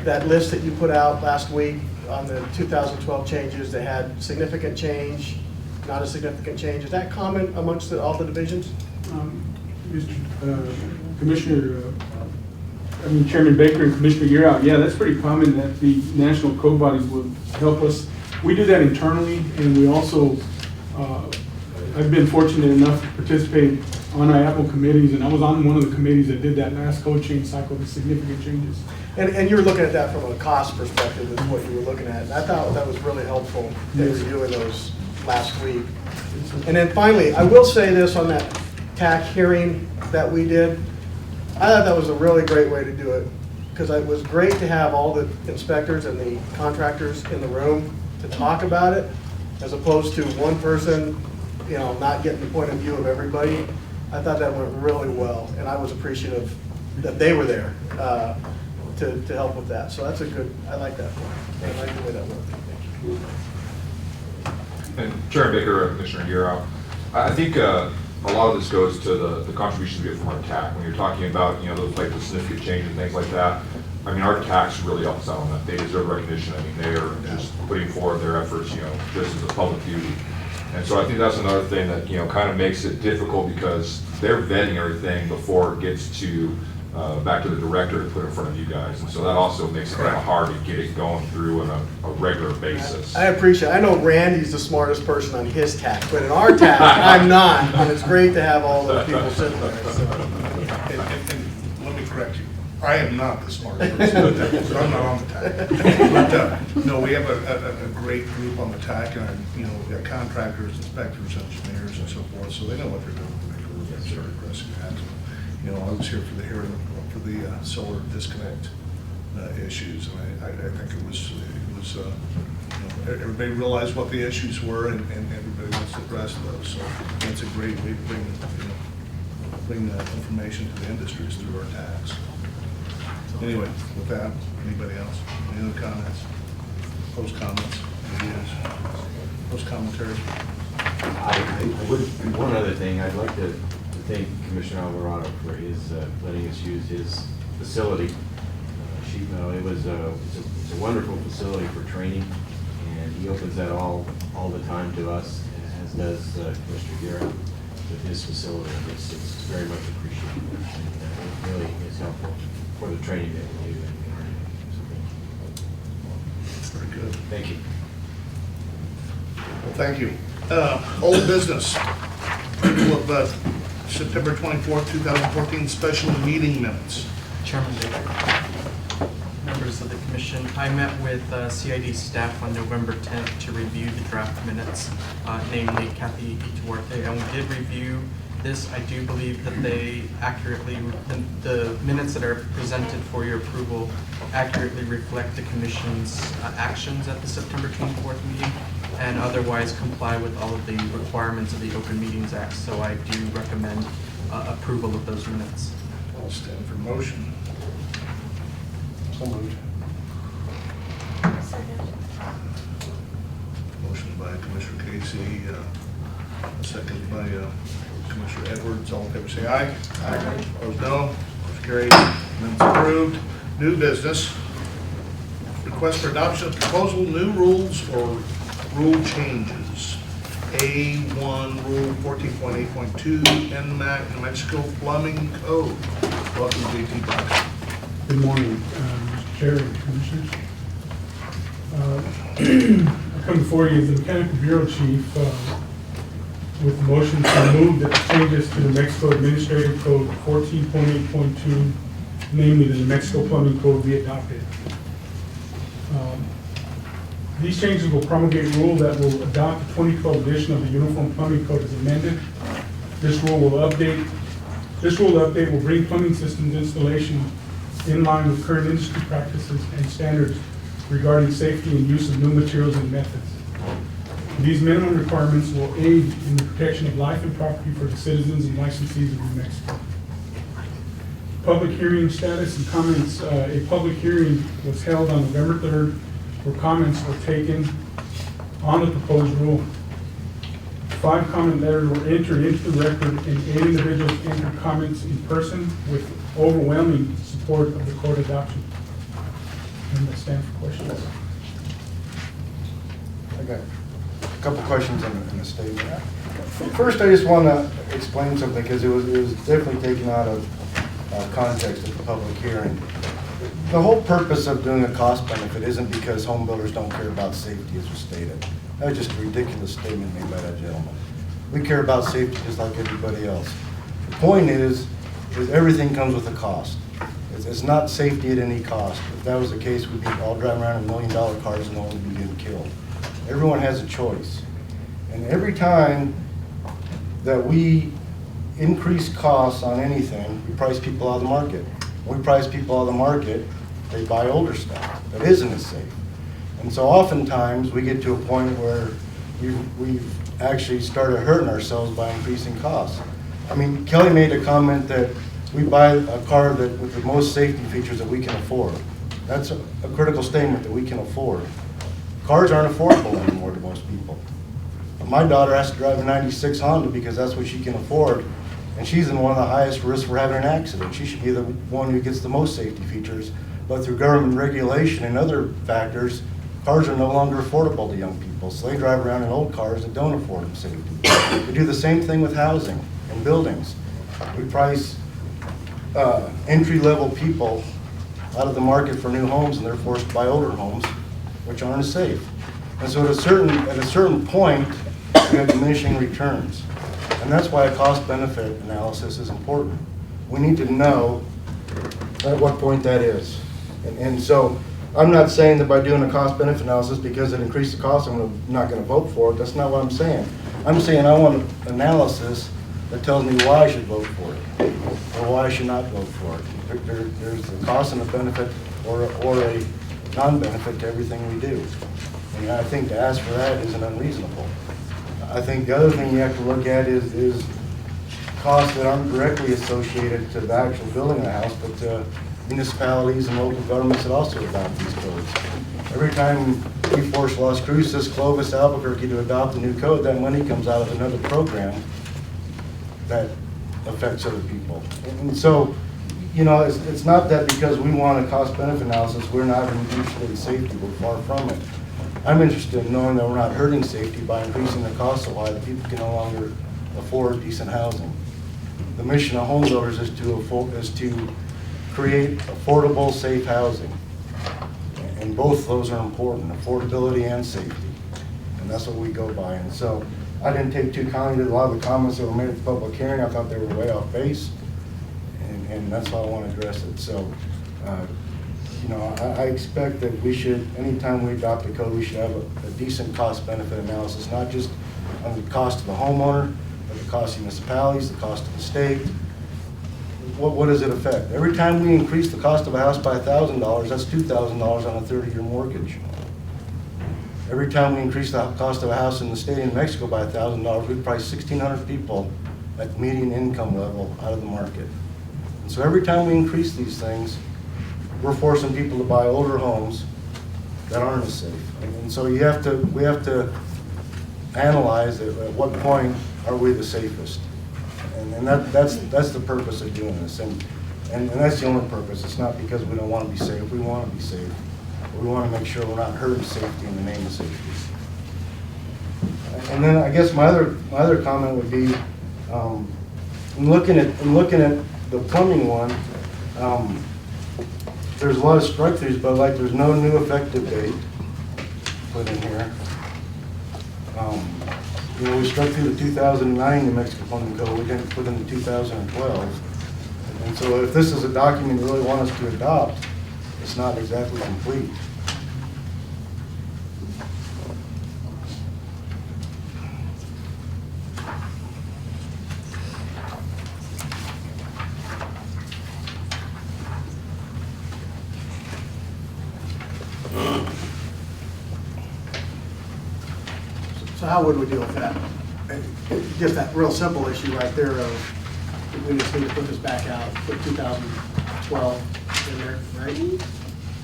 that list that you put out last week on the 2012 changes? They had significant change, not a significant change. Is that common amongst all the divisions? Chairman Baker and Commissioner Year, yeah, that's pretty common that the national code bodies will help us. We do that internally, and we also, I've been fortunate enough to participate on our Apple committees, and I was on one of the committees that did that last code change cycle, the significant changes. And you were looking at that from a cost perspective is what you were looking at. And I thought that was really helpful in reviewing those last week. And then finally, I will say this on that TAC hearing that we did. I thought that was a really great way to do it, because it was great to have all the inspectors and the contractors in the room to talk about it, as opposed to one person, not getting the point of view of everybody. I thought that went really well, and I was appreciative that they were there to help with that. So that's I like that. I like the way that worked. Thank you. And Chairman Baker, Commissioner Year, I think a lot of this goes to the contributions we get from our TAC. When you're talking about, those like the significant changes and things like that, our TACs really help us out on that. They deserve recognition. They are just putting forward their efforts, just as a public duty. And so I think that's another thing that, kind of makes it difficult, because they're vetting everything before it gets to back to the director to put in front of you guys. And so that also makes it kind of hard to get it going through on a regular basis. I appreciate it. I know Randy's the smartest person on his TAC, but in our TAC, I'm not. And it's great to have all those people sitting there. So. And let me correct you. I am not the smartest person, because I'm not on the TAC. But no, we have a great group on the TAC, and we've got contractors, inspectors, engineers, and so forth, so they know what they're doing. They're very aggressive at it. I was here for the hearing for the solar disconnect issues, and I think it was everybody realized what the issues were, and everybody wants to address those. So it's a great way to bring that information to the industries through our tax. Anyway, with that, anybody else? Any other comments? Post comments? Ideas? Post commentary? One other thing, I'd like to thank Commissioner Alvarado for his letting us use his facility, sheet metal. It's a wonderful facility for training, and he opens that all the time to us, as does Commissioner Guerra with his facility. It's very much appreciated, and it really is helpful for the training that we do in our Very good. Thank you. Well, thank you. Old business. September 24th, 2014 special meeting minutes. Chairman Baker, members of the commission, I met with CID staff on November 10th to review the draft minutes, namely Kathy Ituarte, and we did review this. I do believe that they accurately, the minutes that are presented for your approval accurately reflect the commission's actions at the September 24th meeting and otherwise comply with all of the requirements of the Open Meetings Act. So I do recommend approval of those minutes. I'll stand for motion. So moved. Motion by Commissioner Casey, second by Commissioner Edwards. All in favor, say aye. Aye. Opposed, no. Motion carried. Minutes approved. New business. Request for adoption of proposal new rules for rule changes. A1 Rule 14.8.2 NMAC New Mexico Plumbing Code. Welcome, JT Box. Good morning, Mr. Chair and Commissioners. I come before you as the Mechanical Bureau Chief with the motion to move the changes to the New Mexico Administrative Code 14.8.2, namely the New Mexico Plumbing Code, be adopted. These changes will promulgate a rule that will adopt the 2012 edition of the Uniform Plumbing Code as amended. This rule update will bring plumbing systems installation in line with current industry practices and standards regarding safety and use of new materials and methods. These minimum requirements will aid in the protection of life and property for the citizens and licensees of New Mexico. Public hearing status and comments. A public hearing was held on November 3rd where comments were taken on the proposed rule. 5 comment letters were entered into the record and 8 individuals entered comments in person with overwhelming support of the court adoption. And I stand for questions. I got a couple questions in the statement. First, I just want to explain something because it was definitely taken out of context at the public hearing. The whole purpose of doing a cost benefit isn't because home builders don't care about safety, as was stated. That was just a ridiculous statement made by that gentleman. We care about safety just like everybody else. The point is everything comes with a cost. It's not safety at any cost. If that was the case, we'd be all driving around in $1 million cars and no one would be getting killed. Everyone has a choice. And every time that we increase costs on anything, we price people out of the market. When we price people out of the market, they buy older stuff that isn't as safe. And so oftentimes we get to a point where we've actually started hurting ourselves by increasing costs. I mean, Kelly made a comment that we buy a car with the most safety features that we can afford. That's a critical statement, that we can afford. Cars aren't affordable anymore to most people. My daughter has to drive a 96 Honda because that's what she can afford, and she's in one of the highest risks for having an accident. She should be the one who gets the most safety features, but through government regulation and other factors, cars are no longer affordable to young people, so they drive around in old cars that don't afford them safety. We do the same thing with housing and buildings. We price entry-level people out of the market for new homes, and they're forced to buy older homes, which aren't as safe. And so at a certain point, we have diminishing returns. And that's why a cost-benefit analysis is important. We need to know at what point that is. And so I'm not saying that by doing a cost-benefit analysis, because it increased the cost, I'm not going to vote for it. That's not what I'm saying. I'm saying I want an analysis that tells me why I should vote for it or why I should not vote for it. There's a cost and a benefit or a non-benefit to everything we do. And I think to ask for that isn't unreasonable. I think the other thing you have to look at is costs that aren't directly associated to the actual building of the house, but to municipalities and local governments that also adopt these codes. Every time we force Las Cruces, Clovis, Albuquerque to adopt a new code, that money comes out of another program that affects other people. And so, you know, it's not that because we want a cost-benefit analysis, we're not interested in safety. We're far from it. I'm interested in knowing that we're not hurting safety by increasing the cost so high that people can no longer afford decent housing. The mission of home builders is to create affordable, safe housing. And both of those are important, affordability and safety. And that's what we go by. And so I didn't take too kindly to a lot of the comments that were made at the public hearing. I thought they were way off base. and that's why I want to address it. So, you know, I expect that we should, anytime we adopt a code, we should have a decent cost-benefit analysis, not just on the cost of the homeowner, but the cost of municipalities, the cost of the state. What does it affect? Every time we increase the cost of a house by $1,000, that's $2,000 on a 30-year mortgage. Every time we increase the cost of a house in the state of New Mexico by $1,000, we price 1,600 people at the median income level out of the market. And so every time we increase these things, we're forcing people to buy older homes that aren't as safe. And so we have to analyze at what point are we the safest. And that's the purpose of doing this. And that's the only purpose. It's not because we don't want to be safe. We want to be safe. But we want to make sure we're not hurting safety in the name of safety. And then I guess my other comment would be, in looking at the plumbing one, there's a lot of strike-throughs, but like there's no new effective date put in here. You know, we struck through the 2009 New Mexico Plumbing Code. We didn't put in the 2012. And so if this is a document you really want us to adopt, it's not exactly complete. So how would we deal with that? Just that real simple issue right there of we just need to put this back out, put 2012 in there, right?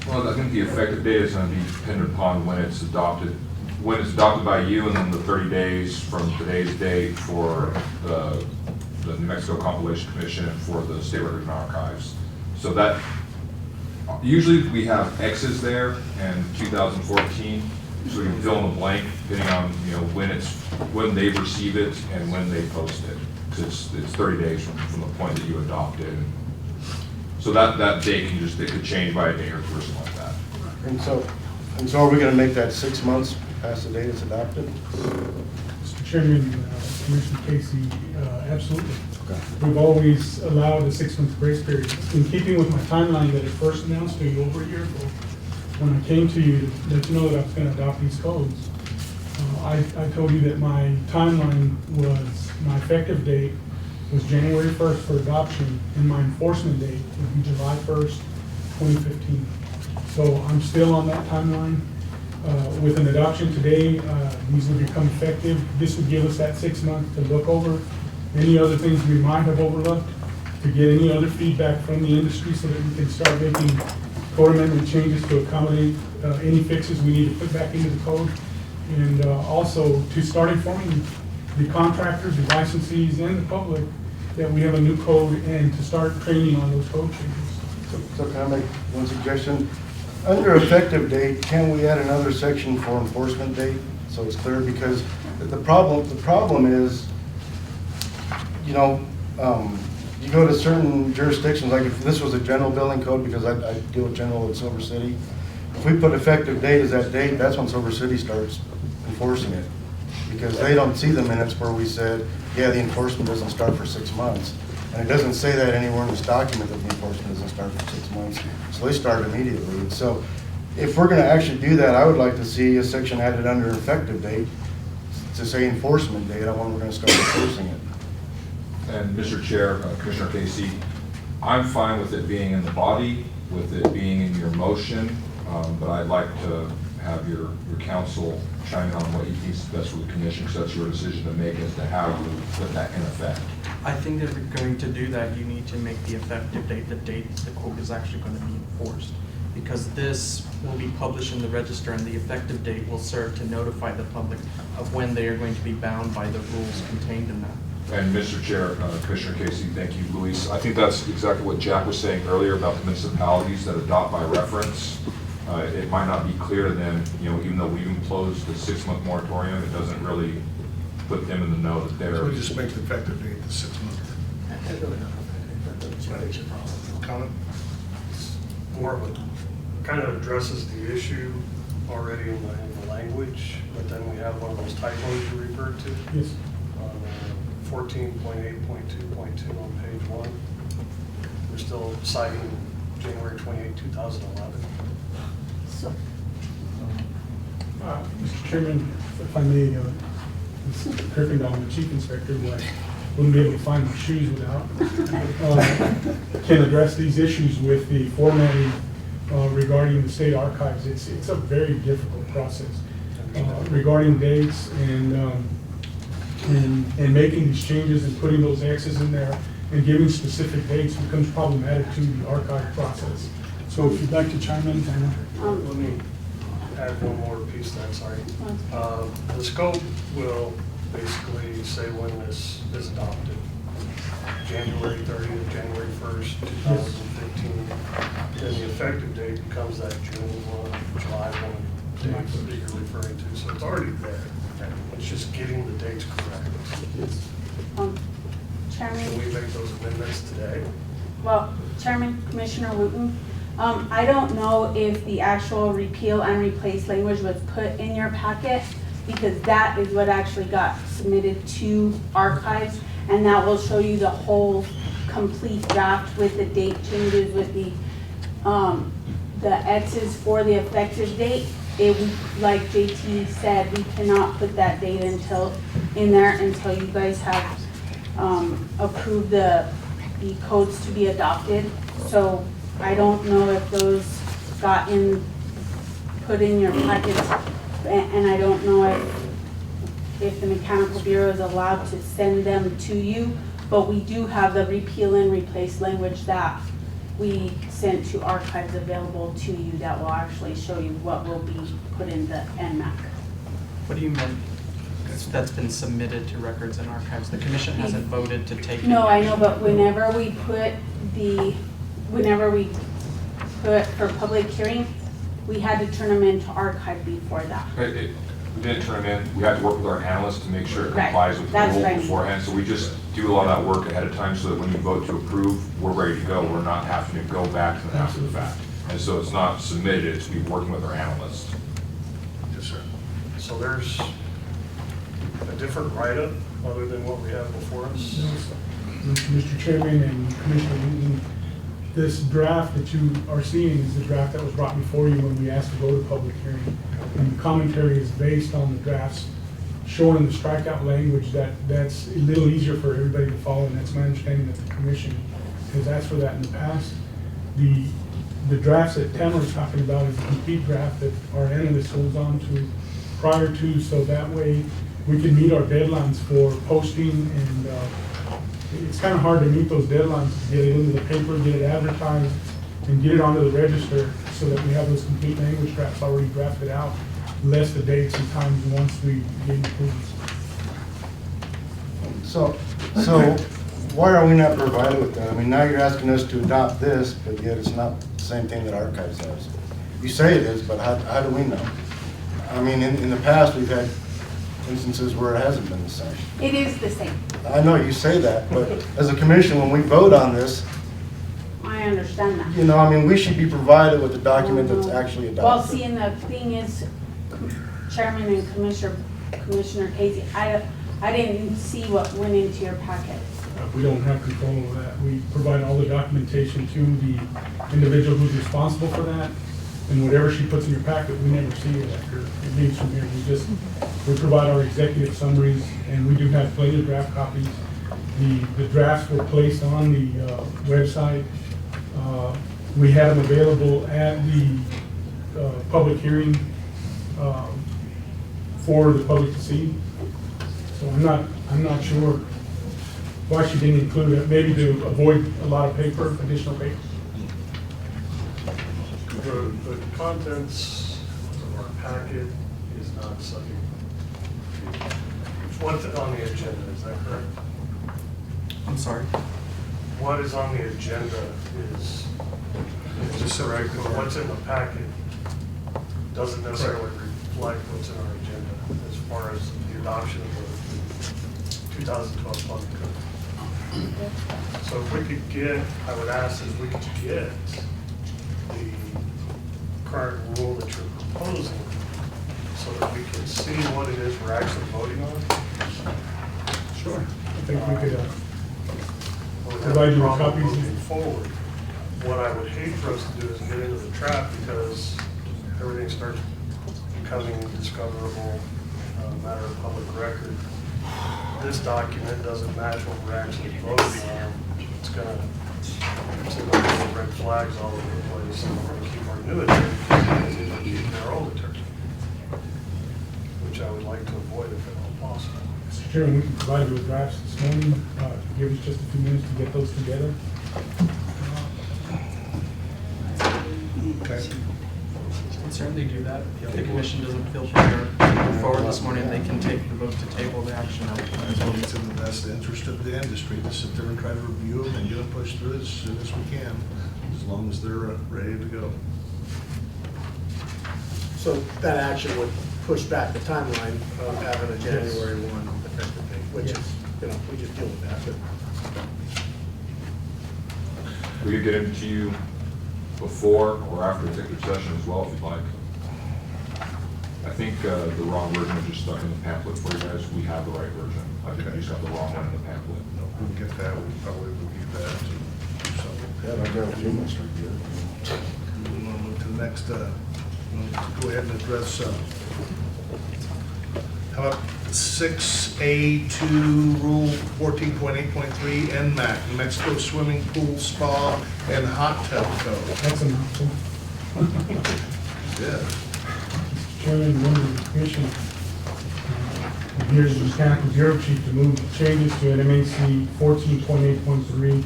Well, I think the effective date is going to be dependent upon when it's adopted. When it's adopted by you, and then the 30 days from today's date for the New Mexico Compilation Commission and for the State Records and Archives. So that, usually we have X's there and 2014. So you can fill in the blank depending on, you know, when they receive it and when they post it. Because it's 30 days from the point that you adopt it. So that date it could change by a day or two or something like that. And so are we going to make that 6 months past the date it's adopted? Mr. Chairman, Commissioner Casey, absolutely. Okay. We've always allowed a 6-month grace period. In keeping with my timeline that I first announced to you over a year ago, when I came to you to let you know that I was going to adopt these codes, I told you that my timeline was, my effective date was January 1st for adoption, and my enforcement date would be July 1st, 2015. So I'm still on that timeline. With an adoption today, these will become effective. This would give us that 6 months to look over any other things we might have overlooked, to get any other feedback from the industry so that we can start making code amendment changes to accommodate any fixes we need to put back into the code, and also to start informing the contractors, the licensees, and the public that we have a new code, and to start training on those code changes. So can I make one suggestion? Under effective date, can we add another section for enforcement date so it's clear? Because the problem is, you know, you go to certain jurisdictions, like if this was a general building code, because I deal with general in Silver City, if we put effective date as that date, that's when Silver City starts enforcing it. Because they don't see the minutes where we said, yeah, the enforcement doesn't start for 6 months. And it doesn't say that anywhere in this document that the enforcement doesn't start for 6 months. So they start immediately. And so if we're going to actually do that, I would like to see a section added under effective date to say enforcement date on when we're going to start enforcing it. And Mr. Chair, Commissioner Casey, I'm fine with it being in the body, with it being in your motion, but I'd like to have your counsel chime in on what you think is best for the commission, because that's your decision to make as to how you put that in effect. I think that if you're going to do that, you need to make the effective date the date the code is actually going to be enforced. Because this will be published in the register, and the effective date will serve to notify the public of when they are going to be bound by the rules contained in that. And Mr. Chair, Commissioner Casey, thank you, Luis. I think that's exactly what Jack was saying earlier about the municipalities that adopt by reference. It might not be clear to them, you know, even though we imposed the 6-month moratorium, it doesn't really put them in the know that they're. So we just make the effective date the 6 month. Comment? More of a, kind of addresses the issue already in the language, but then we have one of those typos you referred to. Yes. On 14.8.2.2 on page 1. We're still citing January 28, 2011. So, Mr. Chairman, if I may, Ms. Kirkendall, the chief inspector, who I wouldn't be able to find my shoes without, can address these issues with the formatting regarding the state archives. It's a very difficult process regarding dates and making these changes and putting those X's in there and giving specific dates becomes problematic to the archive process. So if you'd like to chime in, Tanner. Let me add one more piece to that, sorry. The scope will basically say when this is adopted. January 30th, January 1st, 2015. Then the effective date becomes that June 1, July 1 date that you're referring to. So it's already there. It's just getting the dates correct. Chairman? Can we make those amendments today? Well, Chairman, Commissioner Wooten, I don't know if the actual repeal and replace language was put in your packet, because that is what actually got submitted to archives, and that will show you the whole complete draft with the date changes, with the X's for the effective date. Like JT said, we cannot put that date in there until you guys have approved the codes to be adopted. So I don't know if those got put in your packets, and I don't know if the Mechanical Bureau is allowed to send them to you, but we do have the repeal and replace language that we sent to archives available to you that will actually show you what will be put in the NMAC. What do you mean? That's been submitted to records and archives. The commission hasn't voted to take. No, I know, but whenever we put for public hearing, we had to turn them into archive before that. We didn't turn them in. We had to work with our analysts to make sure it Right. complies with the That's rule right. beforehand. So we just do a lot of that work ahead of time so that when you vote to approve, we're ready to go. We're not having to go back to the after the fact. And so it's not submitted, it's we working with our analysts. Yes, sir. So there's a different write-up other than what we have before us? Mr. Chairman and Commissioner Wooten, this draft that you are seeing is the draft that was brought before you when we asked to go to public hearing. And the commentary is based on the drafts showing the strikeout language that's a little easier for everybody to follow, and that's my understanding that the commission has asked for that in the past. The drafts that Tamara is talking about is a complete draft that our analyst holds on to prior to, so that way we can meet our deadlines for posting, and it's kind of hard to meet those deadlines, to get it into the paper, get it advertised, and get it onto the register so that we have those complete language drafts already drafted out, less the dates and times once we get approved. So why are we not provided with that? I mean, now you're asking us to adopt this, but yet it's not the same thing that archives has. You say it is, but how do we know? I mean, in the past, we've had instances where it hasn't been the same. It is the same. I know you say that, but as a commission, when we vote on this, I understand that. you know, I mean, we should be provided with a document that's actually adopted. Well, see, and the thing is, Chairman and Commissioner Casey, I didn't see what went into your packet. We don't have control over that. We provide all the documentation to the individual who's responsible for that, and whatever she puts in your packet, we never see it after it leaves from here. We provide our executive summaries, and we do have plenty of draft copies. The drafts were placed on the website. We had them available at the public hearing for the public to see. So I'm not sure why she didn't include it. Maybe to avoid a lot of paper, additional paper. The contents of our packet is not subject. What's on the agenda, is that correct? I'm sorry? What is on the agenda is just correct. What's in the packet doesn't necessarily reflect what's in our agenda as far as the adoption of the 2012 public code. So if we could get, I would ask if we could get the current rule that you're proposing so that we can see what it is we're actually voting on. Sure. I think we could We'll have provide you with problem copies. moving forward what I would hate for us to do is get into the trap because everything starts becoming discoverable, matter of public record. This document doesn't match what we're actually voting on. It's gonna put red flags all over the place, and we're gonna keep our new attorney, because we're gonna keep their old attorney, which I would like to avoid if at all possible. Mr. Chairman, we can provide you with drafts this morning. Give us just a few minutes to get those together. Okay. Can certainly do that. If the commission doesn't feel prepared to move forward this morning, they can take the vote to table the action. I think it's in the best interest of the industry to sit there and try to review them and get them pushed through as soon as we can, as long as they're ready to go. So that action would push back the timeline of having a January 1 effective date, which is, we just deal with that. But We could get into you before or after executive session as well, if you'd like. I think the wrong version is just stuck in the pamphlet for you guys. We have the right version. I think you just have the wrong one in the pamphlet. We can get that, we'll probably review that too. So, Yeah, I got a few minutes right here. we want to move to the next, go ahead and address, how about 6A2, Rule 14.8.3, NMAC, New Mexico Swimming Pool, Spa, and Hot Tub Code. That's a mouthful. Yeah. Mr. Chairman, members of the commission, I'm here as the mechanical bureau chief to move changes to NMAC 14.8.3.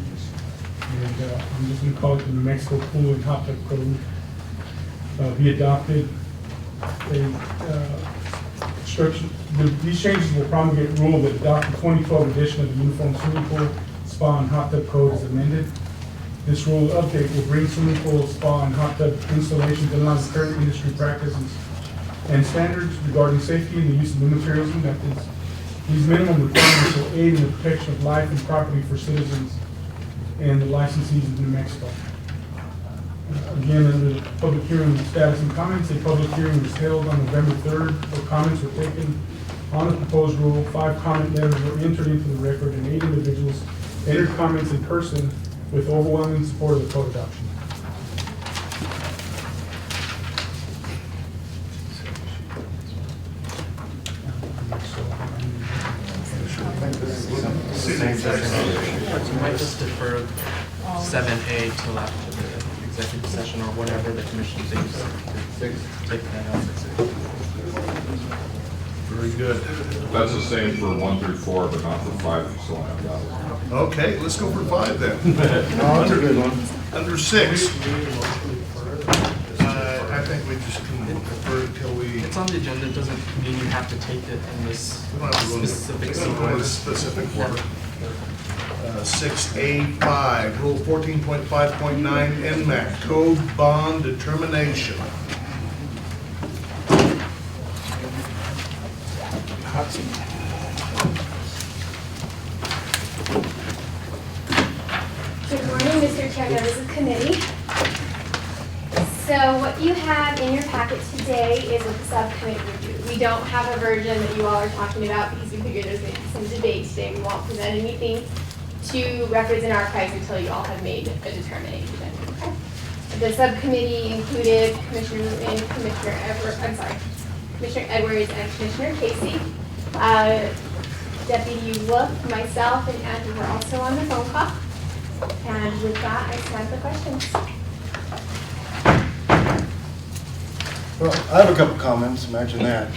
And I'm just going to call it the New Mexico Pool and Hot Tub Code. Be adopted. These changes will promulgate rule that adopt the 2012 edition of the Uniform Swimming Pool, Spa, and Hot Tub Code as amended. This rule update will bring swimming pool, spa, and hot tub installations in line with current industry practices and standards regarding safety and the use of new materials and methods. These minimum requirements will aid in the protection of life and property for citizens and the licensees of New Mexico. Again, under the public hearing status and comments, a public hearing was held on November 3rd where comments were taken on the proposed rule. 5 comment letters were entered into the record and 8 individuals entered comments in person with overwhelming support of the code adoption. You might just defer 7A till after the executive session or whatever the commission thinks. Take that out. Very good. That's the same for 1 through 4, but not for 5. We still have that. Okay, let's go for 5 then. No, that's a good one. Under 6. I think we just can defer until we. It's on the agenda, it doesn't mean you have to take it in this We don't have to go into- specific we don't have to go into sequence. specific order. 6A5, Rule 14.5.9, NMAC, Code Bond Determination. Good morning, Mr. Chair, members of the committee. So what you have in your packet today is what the subcommittee reviewed. We don't have a version that you all are talking about because we figured there's going to be some debate today. We won't present anything to records and archives until you all have made a determination. The subcommittee included Commissioner Edwards and Commissioner Casey. Deputy Wolf, myself, and Andrew were also on the phone call. And with that, I stand for questions. Well, I have a couple comments, imagine that.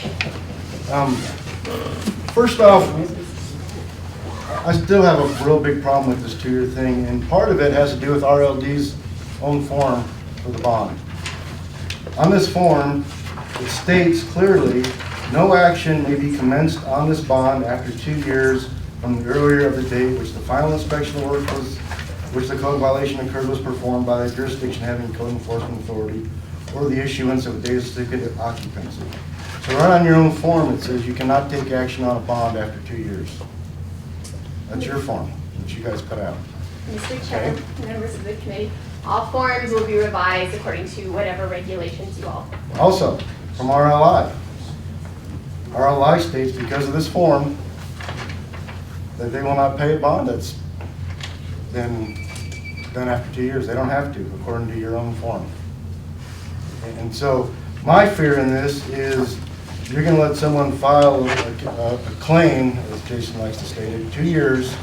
First off, I still have a real big problem with this 2-year thing, and part of it has to do with RLD's own form for the bond. On this form, it states clearly, no action may be commenced on this bond after 2 years from the earlier of the date which the final inspection of work was, which the code violation occurred was performed by the jurisdiction having code enforcement authority or the issuance of a data certificate of occupancy. So right on your own form, it says you cannot take action on a bond after 2 years. That's your form, which you guys put out. Mr. Chair, members of the committee, all forms will be revised according to whatever regulations you all. Also, from RLI. RLI states because of this form that they will not pay a bond that's been done after 2 years. They don't have to, according to your own form. And so my fear in this is you're going to let someone file a claim, as Jason likes to state it, 2 years,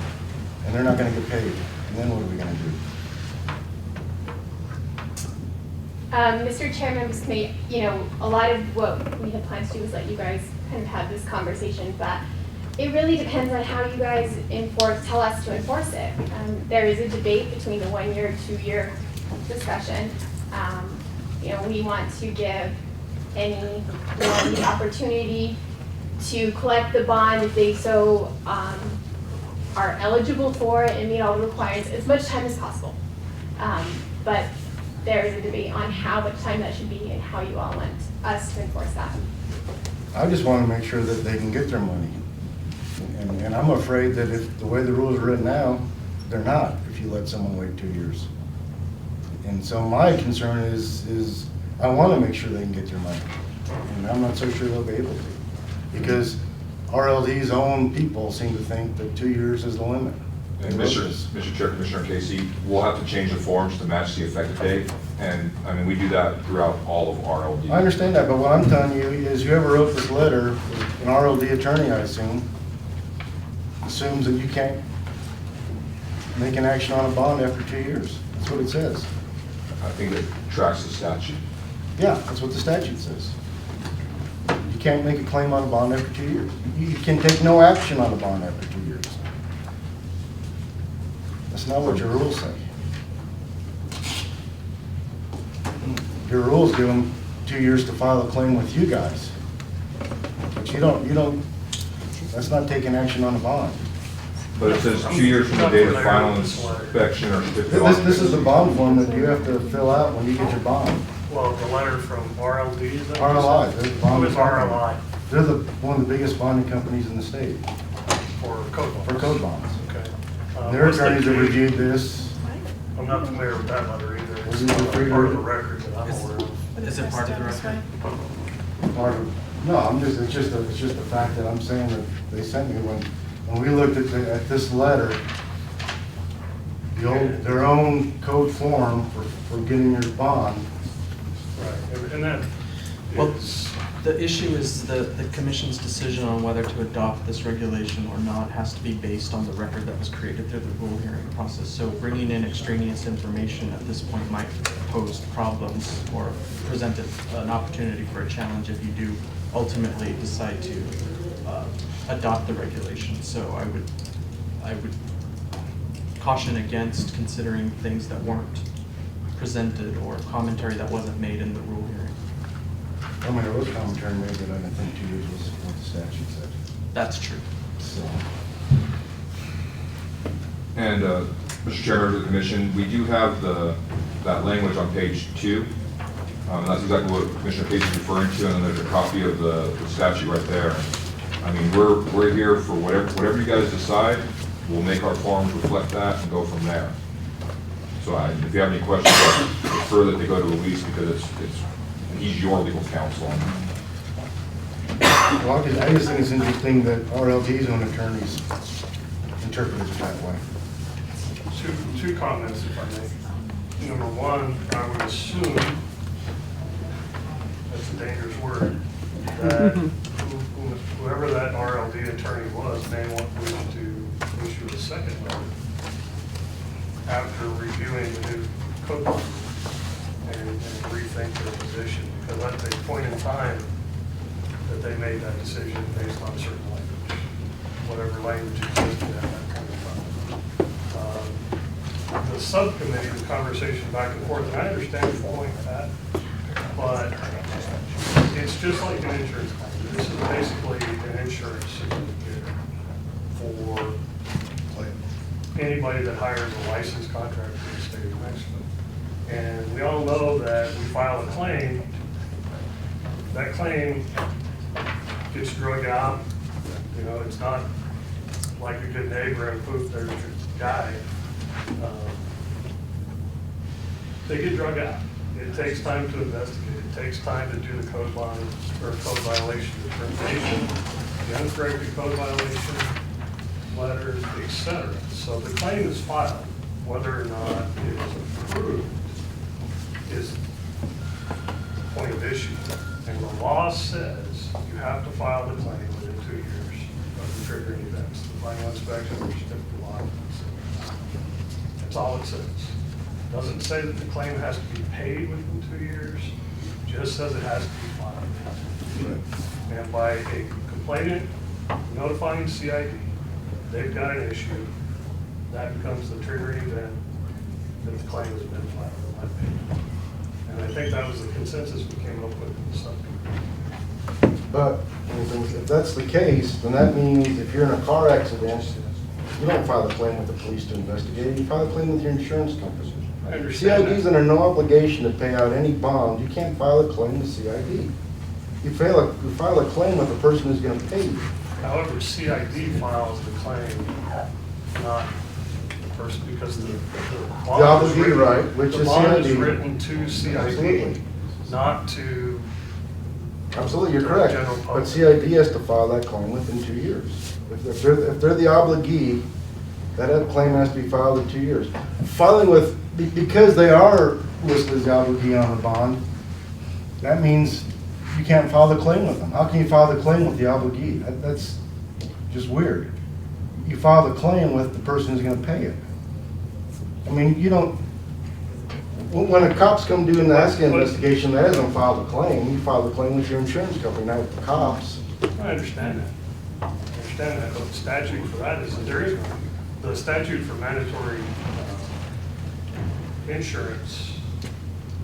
and they're not going to get paid. And then what are we going to do? Mr. Chair, members of the committee, you know, a lot of what we had planned to do was let you guys kind of have this conversation, but it really depends on how you guys tell us to enforce it. There is a debate between the 1 year, 2 year discussion. You know, we want to give anyone the opportunity to collect the bond if they so are eligible for it and meet all the requirements as much time as possible. But there is a debate on how much time that should be and how you all want us to enforce that. I just want to make sure that they can get their money. And I'm afraid that if the way the rules are written now, they're not, if you let someone wait 2 years. And so my concern is I want to make sure they can get their money. And I'm not so sure they'll be able to. Because RLD's own people seem to think that 2 years is the limit. And Mr. Chair, Commissioner Casey, we'll have to change the forms to match the effective date. And I mean, we do that throughout all of RLD. I understand that, but what I'm telling you is whoever wrote this letter, an RLD attorney, I assume, assumes that you can't make an action on a bond after 2 years. That's what it says. I think it tracks the statute. Yeah, that's what the statute says. You can't make a claim on a bond after 2 years. You can take no action on a bond after 2 years. That's not what your rules say. Your rules give them 2 years to file a claim with you guys. But you don't, that's not taking action on a bond. But it says 2 years from the date of final inspection or certificate. This is the bond form that you have to fill out when you get your bond. Well, the letter from RLD, is that? RLI. They're the bond Who is company. RLI? They're one of the biggest bonding companies in the state For code bonds? for code bonds. Okay. Their What's the attorneys have date? reviewed this. I'm not familiar with that letter either. It's Isn't it not free part of the word? record that I'm aware of. Is it part of the record? Part of, no, it's just the fact that I'm saying that they sent me when we looked at this letter, their own code form for getting your bond. Right, and that Well, is, the issue is the commission's decision on whether to adopt this regulation or not has to be based on the record that was created through the rule hearing process. So bringing in extraneous information at this point might pose problems or present an opportunity for a challenge if you do ultimately decide to adopt the regulation. So I would caution against considering things that weren't presented or commentary that wasn't made in the rule hearing. I mean, there was commentary made, but I didn't think 2 years was what the statute said. That's true. So, And Mr. Chair, members of the commission, we do have that language on page 2. And that's exactly what Commissioner Casey is referring to, and then there's a copy of the statute right there. I mean, we're here for whatever you guys decide. We'll make our forms reflect that and go from there. So if you have any questions, I prefer that they go to Luis because he's your legal counsel. well, I just think it's interesting that RLD's own attorneys interpret it that way. two comments if I may. Number one, I would assume, that's a dangerous word, that whoever that RLD attorney was may want to issue a second letter after reviewing the new code book and rethink their position, because at the point in time that they made that decision based on certain language, whatever language existed at that point in time. The subcommittee, the conversation back and forth, and I understand your point, Pat, but it's just like an insurance company. This is basically an insurance certificate for anybody that hires a licensed contractor in the state of Mexico. And we all know that we file a claim, that claim gets drug out. You know, it's not like a good neighbor and poof, there's your guy. They get drug out. It takes time to investigate. It takes time to do the code bond or code violation determination, the uncorrected code violation letters, etc. So the claim is filed, whether or not it is approved is the point of issue. And the law says you have to file the claim within 2 years of the triggering events, the final inspection or certificate of occupancy. That's all it says. It doesn't say that the claim has to be paid within 2 years, it just says it has to be filed. And by a complainant notifying CID, they've got an issue, that becomes the triggering event that the claim has been filed, in my opinion. And I think that was the consensus we came up with in the subcommittee. But if that's the case, then that means if you're in a car accident, you don't file a claim with the police to investigate, you file a claim with your insurance company. I understand CID is that. under no obligation to pay out any bond. You can't file a claim with CID. You file a claim with the person who's going to pay you. However, CID files the claim, not the person, because the bond is obligee, written, right, which the is bond is CID. written to CID, Absolutely. not to. Absolutely, you're the correct. general But public. CID has to file that claim within 2 years. If they're the obligee, that claim has to be filed in 2 years. Filing with, because they are listed as the obligee on the bond, that means you can't file the claim with them. How can you file the claim with the obligee? That's just weird. You file the claim with the person who's gonna pay it. I mean, you don't, when the cops come do an asking investigation, that doesn't file the claim. You file the claim with your insurance company, not with the cops. I understand that. I understand that, but the statute for that is, there is one. The statute for mandatory insurance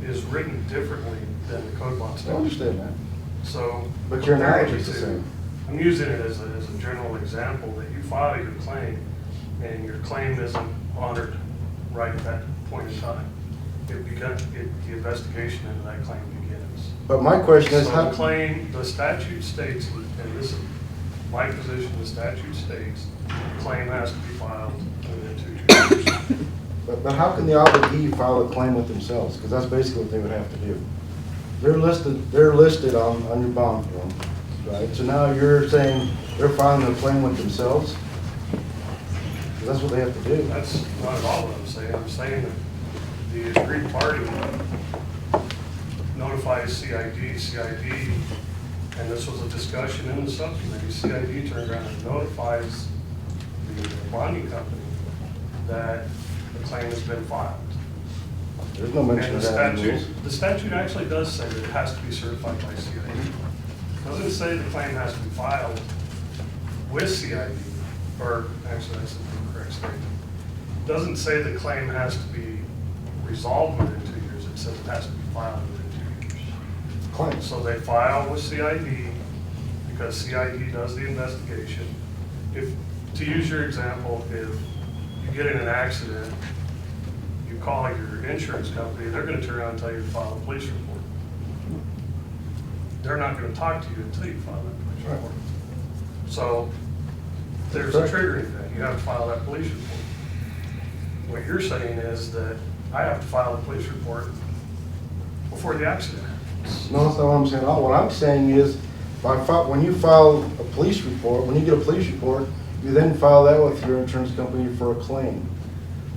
is written differently than the code law I statute. understand that. So. But your comparing knowledge is the the two, same. I'm using it as a general example, that you file your claim and your claim isn't honored right at that point in time. The investigation into that claim begins. But my question is, So how, the claim, the statute states, and this is my position, the statute states, the claim has to be filed within 2 years. but how can the obligee file a claim with themselves? Because that's basically what they would have to do. They're listed on your bond form, right? So now you're saying they're filing a claim with themselves? 'Cause that's what they have to do. That's not at all what I'm saying. I'm saying that the agreed party notifies CID, and this was a discussion in the subcommittee. CID turned around and notifies the bonding company that the claim has been filed. There's no mention And of the that in the rules. statute, the statute actually does say that it has to be certified by CID. It doesn't say the claim has to be filed with CID, or actually that's the incorrect statement. It doesn't say the claim has to be resolved within 2 years, it says it has to be filed within 2 years. Claim. So they file with CID because CID does the investigation. If, to use your example, if you get in an accident, you call your insurance company, they're gonna turn around and tell you to file a police report. They're not gonna talk to you until you file that police report. So there's a triggering event, you have to file that police report. What you're saying is that I have to file a police report before the accident happens. No, that's not what I'm saying. What I'm saying is, when you file a police report, when you get a police report, you then file that with your insurance company for a claim.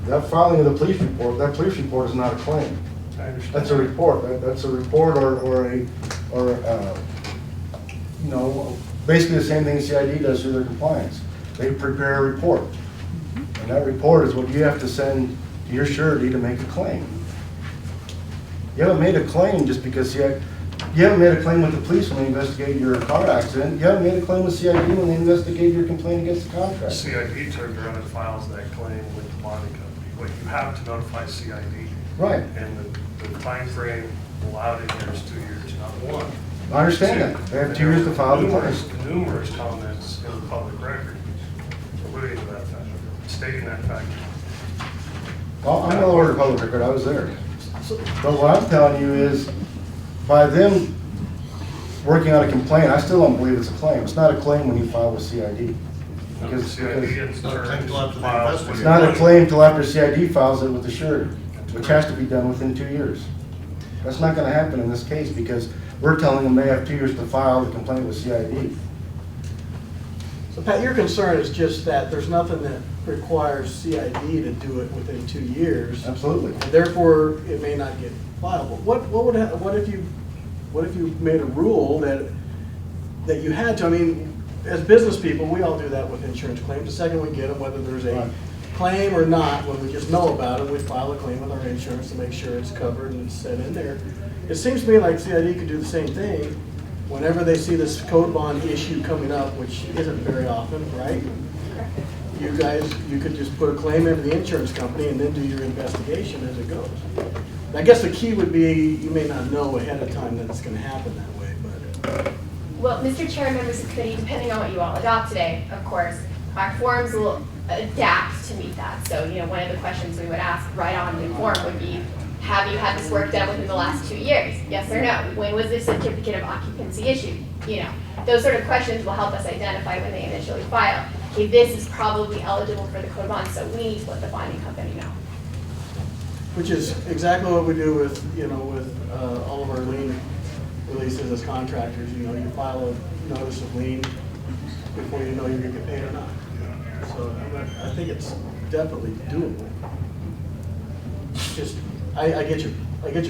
That filing of the police report, that police report is not a claim. I understand. That's a report. That's a report basically the same thing CID does through their compliance. They prepare a report. And that report is what you have to send to your surety to make a claim. You haven't made a claim just because you haven't made a claim with the police when they investigate your car accident. You haven't made a claim with CID when they investigate your complaint against the contractor. CID turns around and files that claim with the bonding company. But you have to notify CID. Right. And the timeframe allowed in here is 2 years, not one. I understand that. They have 2 years to file the claim. Numerous comments in the public record alluding to that fact, stating that fact. Well, I'm not aware of public record, I was there. But what I'm telling you is, by them working on a complaint, I still don't believe it's a claim. It's not a claim when you file with CID. Because It's not a claim till after the investigation. it's not a claim till after CID files it with the surety, which has to be done within 2 years. That's not gonna happen in this case, because we're telling them they have 2 years to file the complaint with CID. So Pat, your concern is just that there's nothing that requires CID to do it within 2 years. Absolutely. And therefore, it may not get filed. But what if you made a rule that you had to? I mean, as business people, we all do that with insurance claims. The second we get them, whether there's a claim or not, when we just know about it, we file a claim with our insurance to make sure it's covered and it's set in there. It seems to me like CID could do the same thing whenever they see this code bond issue coming up, which isn't very often, right? You guys, you could just put a claim into the insurance company and then do your investigation as it goes. I guess the key would be, you may not know ahead of time that it's gonna happen that way, but. Well, Mr. Chair, members of the committee, depending on what you all adopt today, of course, our forms will adapt to meet that. So, you know, one of the questions we would ask right on the form would be, have you had this work done within the last 2 years? Yes or no? When was this certificate of occupancy issued? You know, those sort of questions will help us identify when they initially file. Okay, this is probably eligible for the code bond, so we need to let the bonding company know. Which is exactly what we do with, you know, with all of our lien releases as contractors. You know, you file a notice of lien before you know you're gonna get paid or not. So I think it's definitely doable. Just, I get your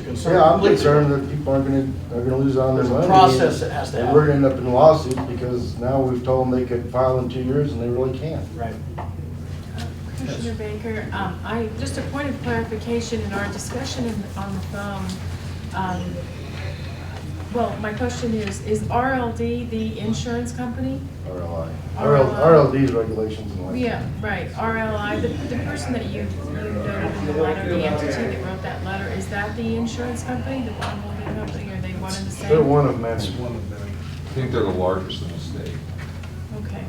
concern. Yeah, I'm concerned that people are gonna lose on their There's a money. process that has to And happen. we're gonna end up in lawsuits because now we've told them they could file in 2 years and they really can't. Right. Commissioner Baker, just a point of clarification in our discussion on the phone. Well, my question is RLD the insurance company? RLI. RLI. RLD's regulations and license. Yeah, right, RLI, the person that you noted in the letter, the entity that wrote that letter, is that the insurance company, the bond holding company, are they one and the same? They're one of many. I think they're the largest in the state. Okay.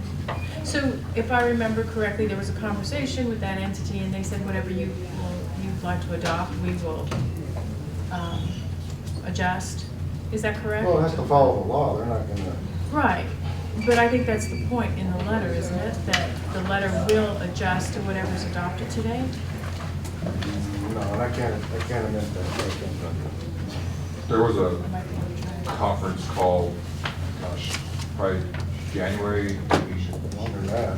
So if I remember correctly, there was a conversation with that entity and they said whatever you'd like to adopt, we will adjust. Is that correct? Well, it has to follow the law. They're not gonna. Right. But I think that's the point in the letter, isn't it? That the letter will adjust to whatever's adopted today? No, and I can't admit that. There was a conference call, gosh, probably January. Longer than that.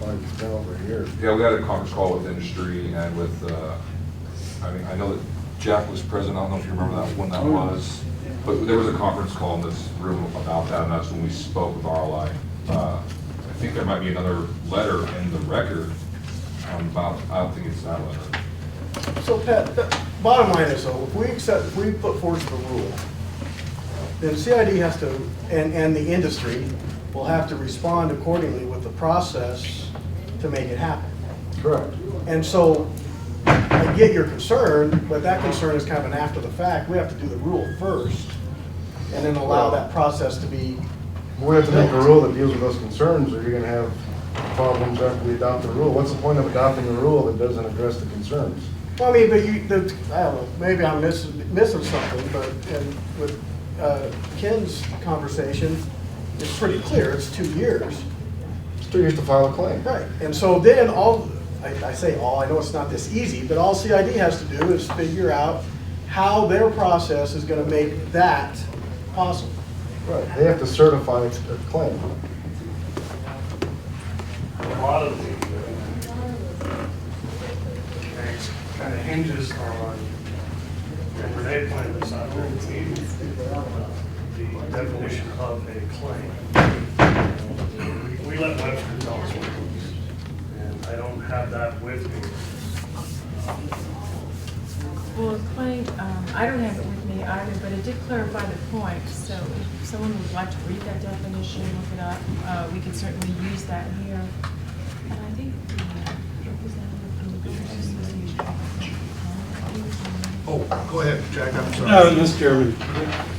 Like it's been over a year. Yeah, we had a conference call with industry and with, I mean, I know that Jack was present. I don't know if you remember that, when that was. But there was a conference call in this room about that, and that's when we spoke with RLI. I think there might be another letter in the record about, I don't think it's that letter. So Pat, the bottom line is though, if we put forth the rule, then CID has to, and the industry will have to respond accordingly with the process to make it happen. Correct. And so I get your concern, but that concern is kind of an after the fact. We have to do the rule first and then allow that process to be. We have to make a rule that deals with those concerns, or you're gonna have problems after we adopt the rule. What's the point of adopting a rule that doesn't address the concerns? Well, I mean, but I don't know, maybe I'm missing something, but with Ken's conversation, it's pretty clear, it's 2 years. It's 2 years to file a claim. Right, and so then I say all, I know it's not this easy, but all CID has to do is figure out how their process is gonna make that possible. Right, they have to certify a claim. A lot of the case kind of hinges on, and Renee pointed this out during the meeting, the definition of a claim. We let Webster tell us what it is, and I don't have that with me. Well, a claim, I don't have it with me either, but it did clarify the point. So if someone would like to read that definition, look it up, we could certainly use that here. And I think the representative from the Business Association. Oh, go ahead, Jack, I'm sorry. Mr. Chairman,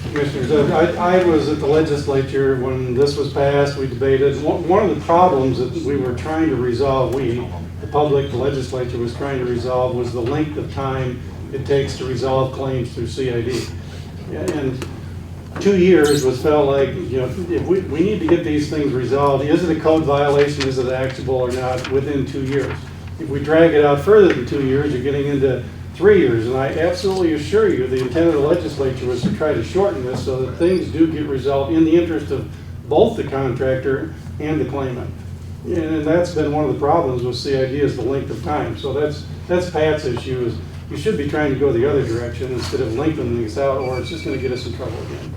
Commissioners, I was at the legislature when this was passed, we debated. One of the problems that we were trying to resolve, the public, the legislature was trying to resolve, was the length of time it takes to resolve claims through CID. And 2 years was felt like, you know, if we need to get these things resolved. Is it a code violation? Is it actionable or not within 2 years? If we drag it out further than 2 years, you're getting into 3 years. And I absolutely assure you, the intent of the legislature was to try to shorten this so that things do get resolved in the interest of both the contractor and the claimant. And that's been one of the problems with CID is the length of time. So that's Pat's issue is you should be trying to go the other direction instead of lengthening this out, or it's just going to get us in trouble again.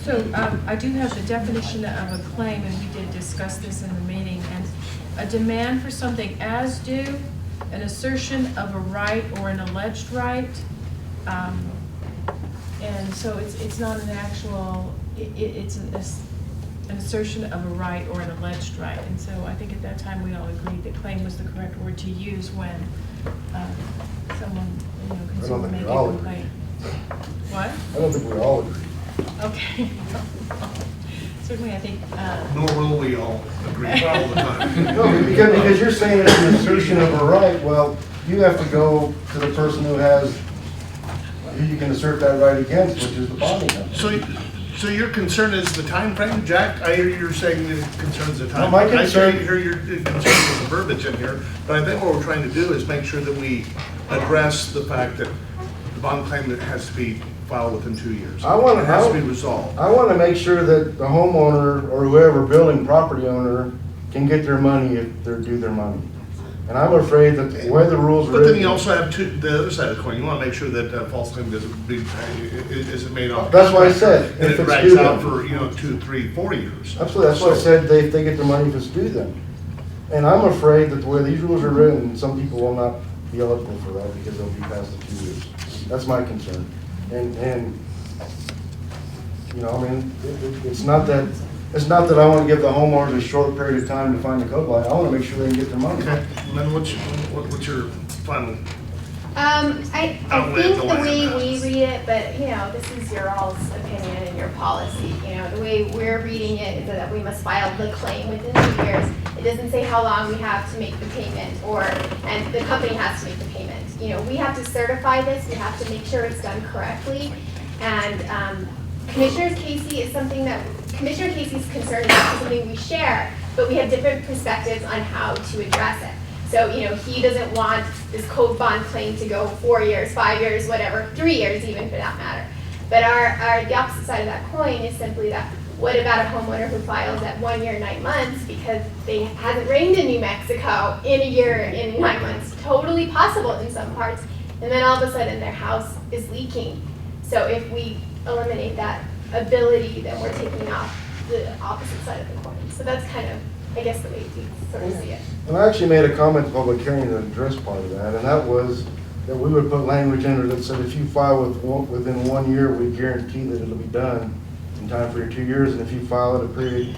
So I do have the definition of a claim, and we did discuss this in the meeting, and a demand for something as due, an assertion of a right or an alleged right, and so it's not an actual, it's an assertion of a right or an alleged right, and so I think at that time we all agreed that claim was the correct word to use when someone, consumer think made we a all complaint. What? I don't think we all agree. Okay. Certainly, I think. Nor will we all agree all the time. No, because you're saying it's an assertion of a right, well, you have to go to the person who you can assert that right against, which is the bonding company. So your concern is the time frame, Jack? I hear you're saying the concern is the time No, my frame. concern- I hear your concern is the verbiage in here, but I think what we're trying to do is make sure that we address the fact that the bond claim that has to be filed within 2 years. It has to be resolved. I want to make sure that the homeowner or whoever building property owner can get their money if they're due their money. And I'm afraid that the way the rules are But then written. you also have the other side of the coin. You want to make sure that false claim isn't made off. That's what I said. And If it it's drags due out them. for, 2, 3, 4 years. Absolutely, that's what I said, they get their money if it's due them. And I'm afraid that the way these rules are written, some people will not be eligible for that because they'll be past the 2 years. That's my concern. And it's not that I want to give the homeowners a short period of time to find the code line. I want to make sure they can get their money. Okay, and then what's your final? I Outlet think the the land way mass. we read it, but this is your all's opinion and your policy. The way we're reading it is that we must file the claim within 2 years. It doesn't say how long we have to make the payment, and the company has to make the payment. We have to certify this. We have to make sure it's done correctly. And Commissioner Casey's concern is not something we share, but we have different perspectives on how to address it. So, he doesn't want this code bond claim to go 4 years, 5 years, whatever, 3 years even for that matter. But the opposite side of that coin is simply that, what about a homeowner who files at 1 year, 9 months because it hasn't rained in New Mexico in a year, in 9 months? Totally possible in some parts. And then all of a sudden their house is leaking. So if we eliminate that ability, then we're taking off the opposite side of the coin. So that's kind of, I guess, the way we sort of see it. And I actually made a comment to public hearing to address part of that, and that was that we would put language in there that said if you file within 1 year, we guarantee that it'll be done in time for your 2 years, and if you file at a period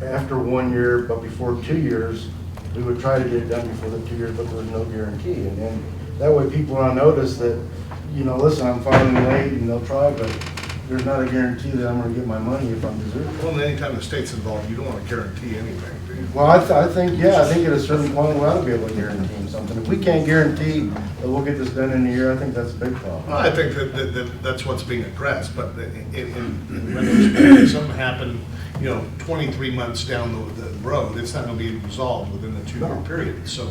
after 1 year but before 2 years, we would try to get it done before the 2 years, but there was no guarantee. And then that way people are on notice that, listen, I'm filing late, and they'll try, but there's not a guarantee that I'm going to get my money if I'm deserving. Well, anytime the state's involved, you don't want to guarantee anything, do you? Well, I think at a certain point, we ought to be able to guarantee them something. If we can't guarantee that we'll get this done in a year, I think that's a big problem. Well, I think that's what's being addressed, but in retrospect, if something happened, 23 months down the road, it's not going to be resolved within the 2 year period, so.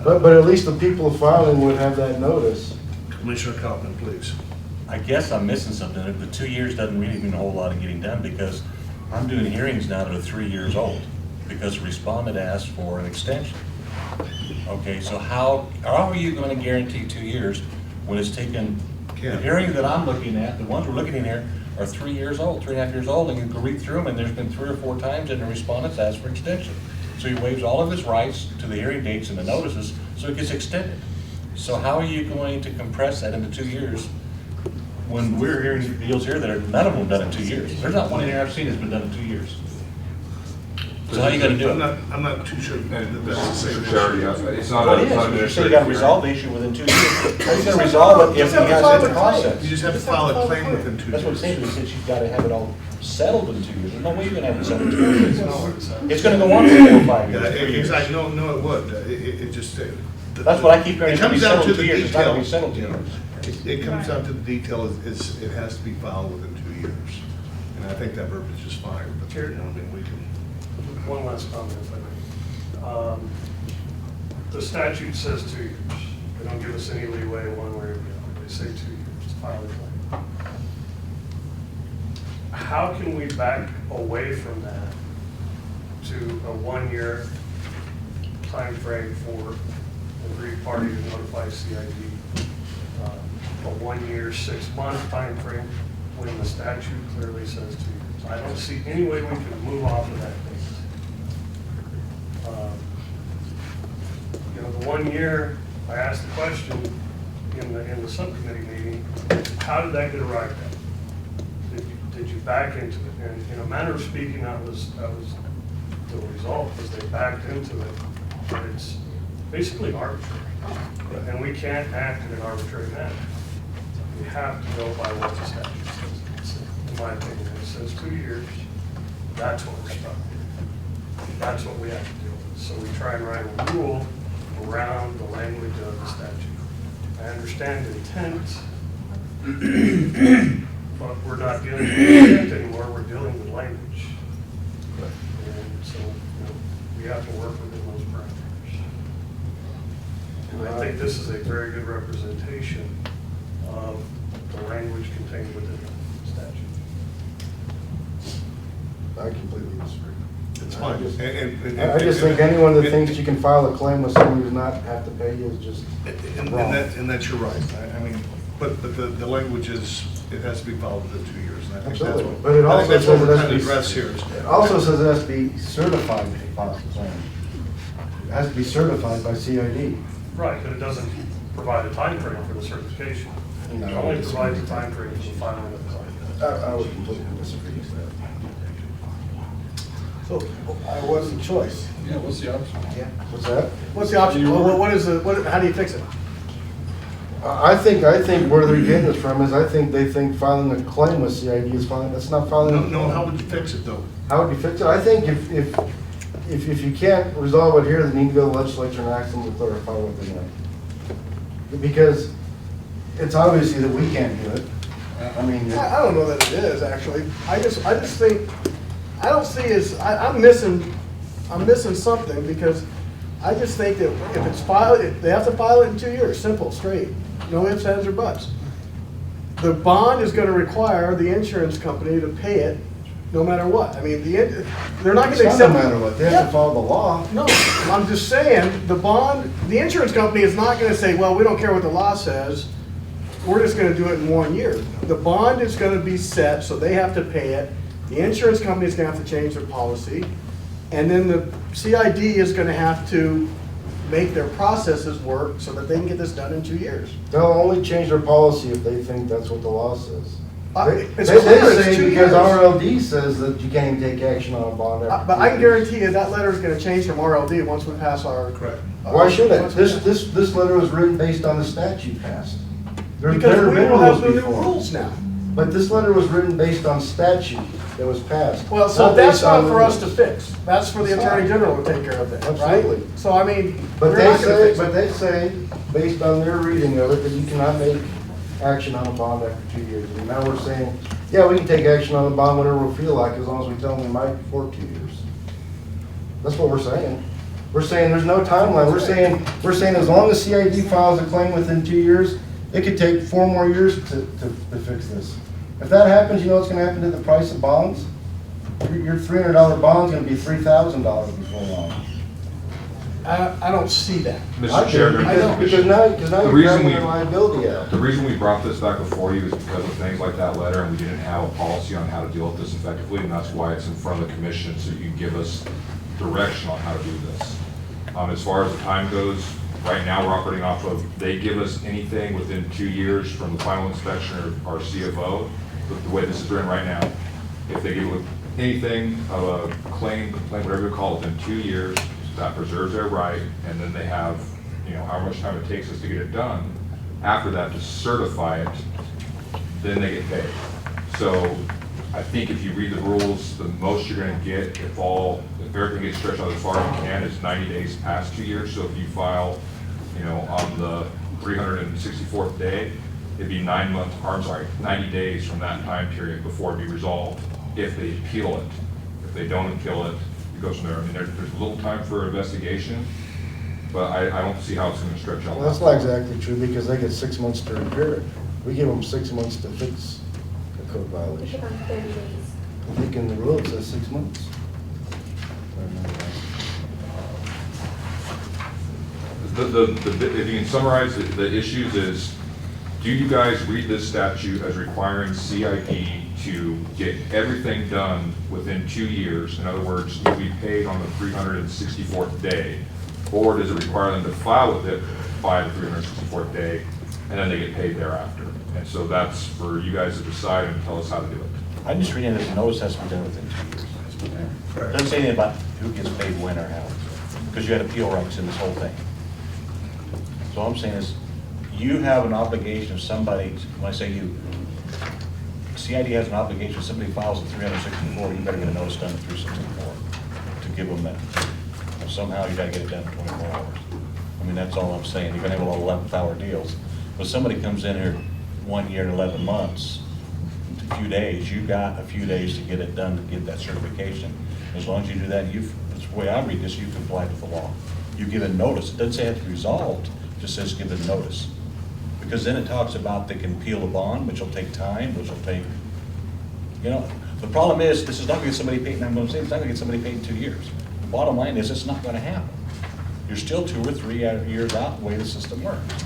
But at least the people filing would have that notice. Commissioner Kaufman, please. I guess I'm missing something. The 2 years doesn't really mean a whole lot of getting done because I'm doing hearings now that are 3 years old because the respondent asked for an extension. Okay, so how are you going to guarantee 2 years when it's taken, the hearings that I'm looking at, the ones we're looking at here, are 3 years old, 3.5 years old, and you can read through them, and there's been 3 or 4 times and the respondent's asked for extension. So he waives all of his rights to the hearing dates and the notices, so it gets extended. So how are you going to compress that into 2 years when we're hearing deals here that are, none of them done in 2 years? There's not one in here I've seen that's been done in 2 years. So how are you gonna do it? I'm not too sure that's the same. It's not Well, it is. You say you gotta resolve the issue within 2 years. How are you gonna resolve it if he has it in process? You just have to file a claim within 2 years. That's what it seems to me, since you've gotta have it all settled in 2 years. There's no way you're gonna have it settled in 2 years. It's gonna go on for 4 or 5 years, 3 years. Exactly, no, it would. It just. That's what I keep hearing. It comes down to the 2 years. It's not gonna be detail. settled 2 years. It comes down to the detail, it has to be filed within 2 years. And I think that verbiage is fine, but, we can. One last comment, if I may. The statute says 2 years. They don't give us any leeway one way or the other. They say 2 years to file a claim. how can we back away from that to a 1-year time frame for agreed party to notify CID? A 1-year, 6-month time frame when the statute clearly says 2 years. I don't see any way we can move off of that date. You know, the 1 year, I asked the question in the subcommittee meeting, how did that get arrived at? Did you back into it? And in a manner of speaking, that was the result, was they backed into it. But it's basically arbitrary. And we can't act in an arbitrary manner. We have to go by what the statute says. In my opinion, it says 2 years. That's what we're stuck with. That's what we have to deal with. So we try and write a rule around the language of the statute. I understand intent, but we're not dealing with intent anymore. We're dealing with language. And so, you know, we have to work within those parameters. And I think this is a very good representation of the language contained within the statute. I completely disagree. It's fine. I just think anyone that thinks you can file a claim with someone who does not have to pay you is just wrong. And that's your right. I mean, but the language is, it has to be filed within 2 years. And I think that's Absolutely. what, But it I also think that's says what it we're has trying to to be, address here. it also says it has to be certified to file the claim. It has to be certified by CID. Right, but it doesn't provide a time frame for the certification. It only provides a time frame for the filing of the claim. I would completely disagree with that. So, what's the choice? Yeah, what's the option? Yeah. What's that? What's the option? How do you fix it? I think where they're getting this from is I think they think filing a claim with CID is filing, that's not filing a claim. No, how would you fix it though? How would you fix it? I think if you can't resolve it here, then you need to go to the legislature and ask them to clarify what they want. Because it's obviously that we can't do it. I mean. I don't know that it is, actually. I just think, I don't see as, I'm missing something, because I just think that if it's filed, they have to file it in 2 years, simple, straight, no ifs, ands, or buts. The bond is gonna require the insurance company to pay it no matter what. I mean, they're not It's gonna not accept. no matter what, they have to follow the law. No, I'm just saying, the insurance company is not gonna say, well, we don't care what the law says, we're just gonna do it in 1 year. The bond is gonna be set, so they have to pay it. The insurance company is gonna have to change their policy. And then the CID is gonna have to make their processes work so that they can get this done in 2 years. They'll only change their policy if they think that's what the law says. They It's clear, it's say 2 because years. RLD says that you can't even take action on a bond after But 2 I can years. guarantee you that letter is gonna change from RLD once we pass our. Correct. Why should it? once we pass- This letter was written based on the statute passed. There's Because never we been will have rules the new before. rules now. But this letter was written based on statute that was passed. Well, so not that's based on not for us to rules. fix. That's for the It's Attorney not. General to take care of that, right? Absolutely. So I mean, But we're they not gonna say, fix but it. they say, based on their reading of it, that you cannot make action on a bond after 2 years. And now we're saying, yeah, we can take action on the bond whenever we feel like, as long as we tell them we might before 2 years. That's what we're saying. We're saying there's no timeline. We're saying as long as CID files a claim within 2 years, it could take 4 more years to fix this. If that happens, you know what's gonna happen to the price of bonds? Your $300 bond's gonna be $3,000 before long. I don't see that. Mr. Chairman, Because now the you're reason grabbing their liability out. the reason we brought this back before you is because of things like that letter, and we didn't have a policy on how to deal with this effectively, and that's why it's in front of the commission, so you can give us direction on how to do this. As far as the time goes, right now, we're operating off of, they give us anything within 2 years from the final inspection or our CFO, but the way this is written right now, if they give anything of a claim, complaint, whatever you call it, within 2 years, that preserves their right, and then they have, you know, however much time it takes us to get it done. After that, to certify it, then they get paid. So I think if you read the rules, the most you're gonna get, if everything gets stretched out as far as you can, is 90 days past 2 years. So if you file, you know, on the 364th day, it'd be 90 days from that time period before it'd be resolved, if they appeal it. If they don't appeal it, it goes from there. I mean, there's a little time for investigation, but I don't see how it's gonna stretch out. Well, that's not exactly true, because they get 6 months to repair it. We give them 6 months to fix a code It violation. took them 30 days. I think in the rule it says 6 months. If I remember right. If you can summarize the issues is, do you guys read this statute as requiring CID to get everything done within 2 years? In other words, you'll be paid on the 364th day, or does it require them to file with it by the 364th day, and then they get paid thereafter? And so that's for you guys to decide and tell us how to do it. I'm just reading that the notice has to be done within 2 years. It doesn't say anything about who gets paid when or how, because you had appeal rights in this whole thing. So all I'm saying is, you have an obligation if somebody, when I say you, CID has an obligation if somebody files at 364, you better get a notice done at 364 to give them that. And somehow you gotta get it done in 24 hours. I mean, that's all I'm saying. You're gonna have a lot of 11th hour deals. But somebody comes in here 1 year and 11 months, a few days, you got a few days to get it done to get that certification. As long as you do that, that's the way I read this, you've complied with the law. You give a notice. It doesn't say it has to be resolved, it just says give a notice. Because then it talks about they can appeal a bond, which will take time, which will take, you know, the problem is, this is not gonna get somebody paid, and I'm gonna say, it's not gonna get somebody paid in 2 years. The bottom line is, it's not gonna happen. You're still 2 or 3 years out the way the system works.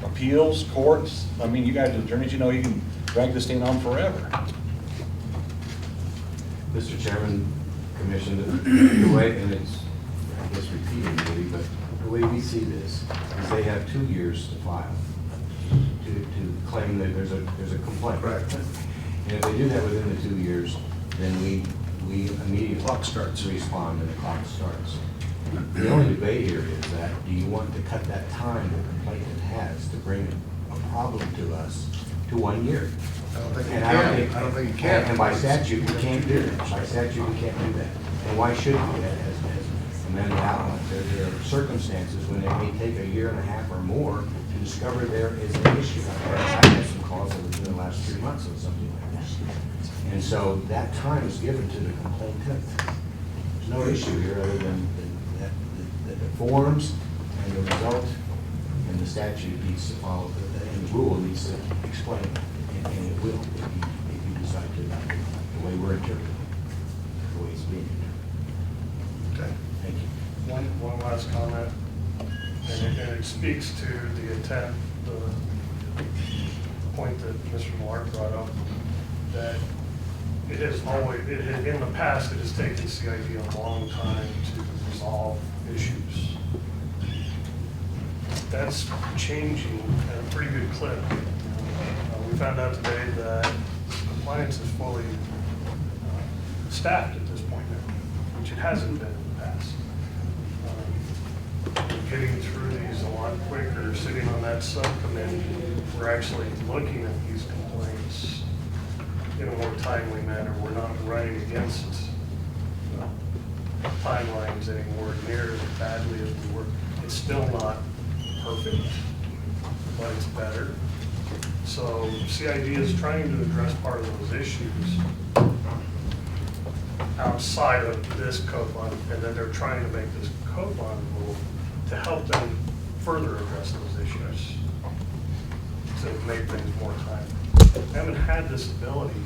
Appeals, courts, I mean, you guys are attorneys, you know, you can drag this thing on forever. Mr. Chairman, Commission, the way, and it's, I guess repeating maybe, but the way we see this is they have 2 years to file, to claim that there's a complaint. Correct. And if they do that within the 2 years, then we immediately clock starts to respond and the clock starts. The only debate here is that, do you want to cut that time the complainant has to bring a problem to us to 1 year? I don't think you And can. I don't think you can. And by statute, we can't do that. By statute, we can't do that. And why should we? As Amanda outlined, there are circumstances when it may take a year and a half or more to discover there is an issue. I've had some calls within the last 3 months or something like that. And so that time is given to the complainant. There's no issue here other than the forms and the result, and the statute needs to follow, and the rule needs to explain it, and it will if you decide to, the way we're interpreting it, the way it's being interpreted. Okay. Thank you. One last comment, and it speaks to the intent, the point that Mr. Mark brought up, that it has always, in the past, it has taken CID a long time to resolve issues. That's changing at a pretty good clip. We found out today that compliance is fully staffed at this point now, which it hasn't been in the past. Getting through these a lot quicker, sitting on that subcommittee, we're actually looking at these complaints in a more timely manner. We're not running against timelines anymore near as badly as we were. It's still not perfect, but it's better. So CID is trying to address part of those issues outside of this code bond, and then they're trying to make this code bond rule to help them further address those issues, to make things more timely. We haven't had this ability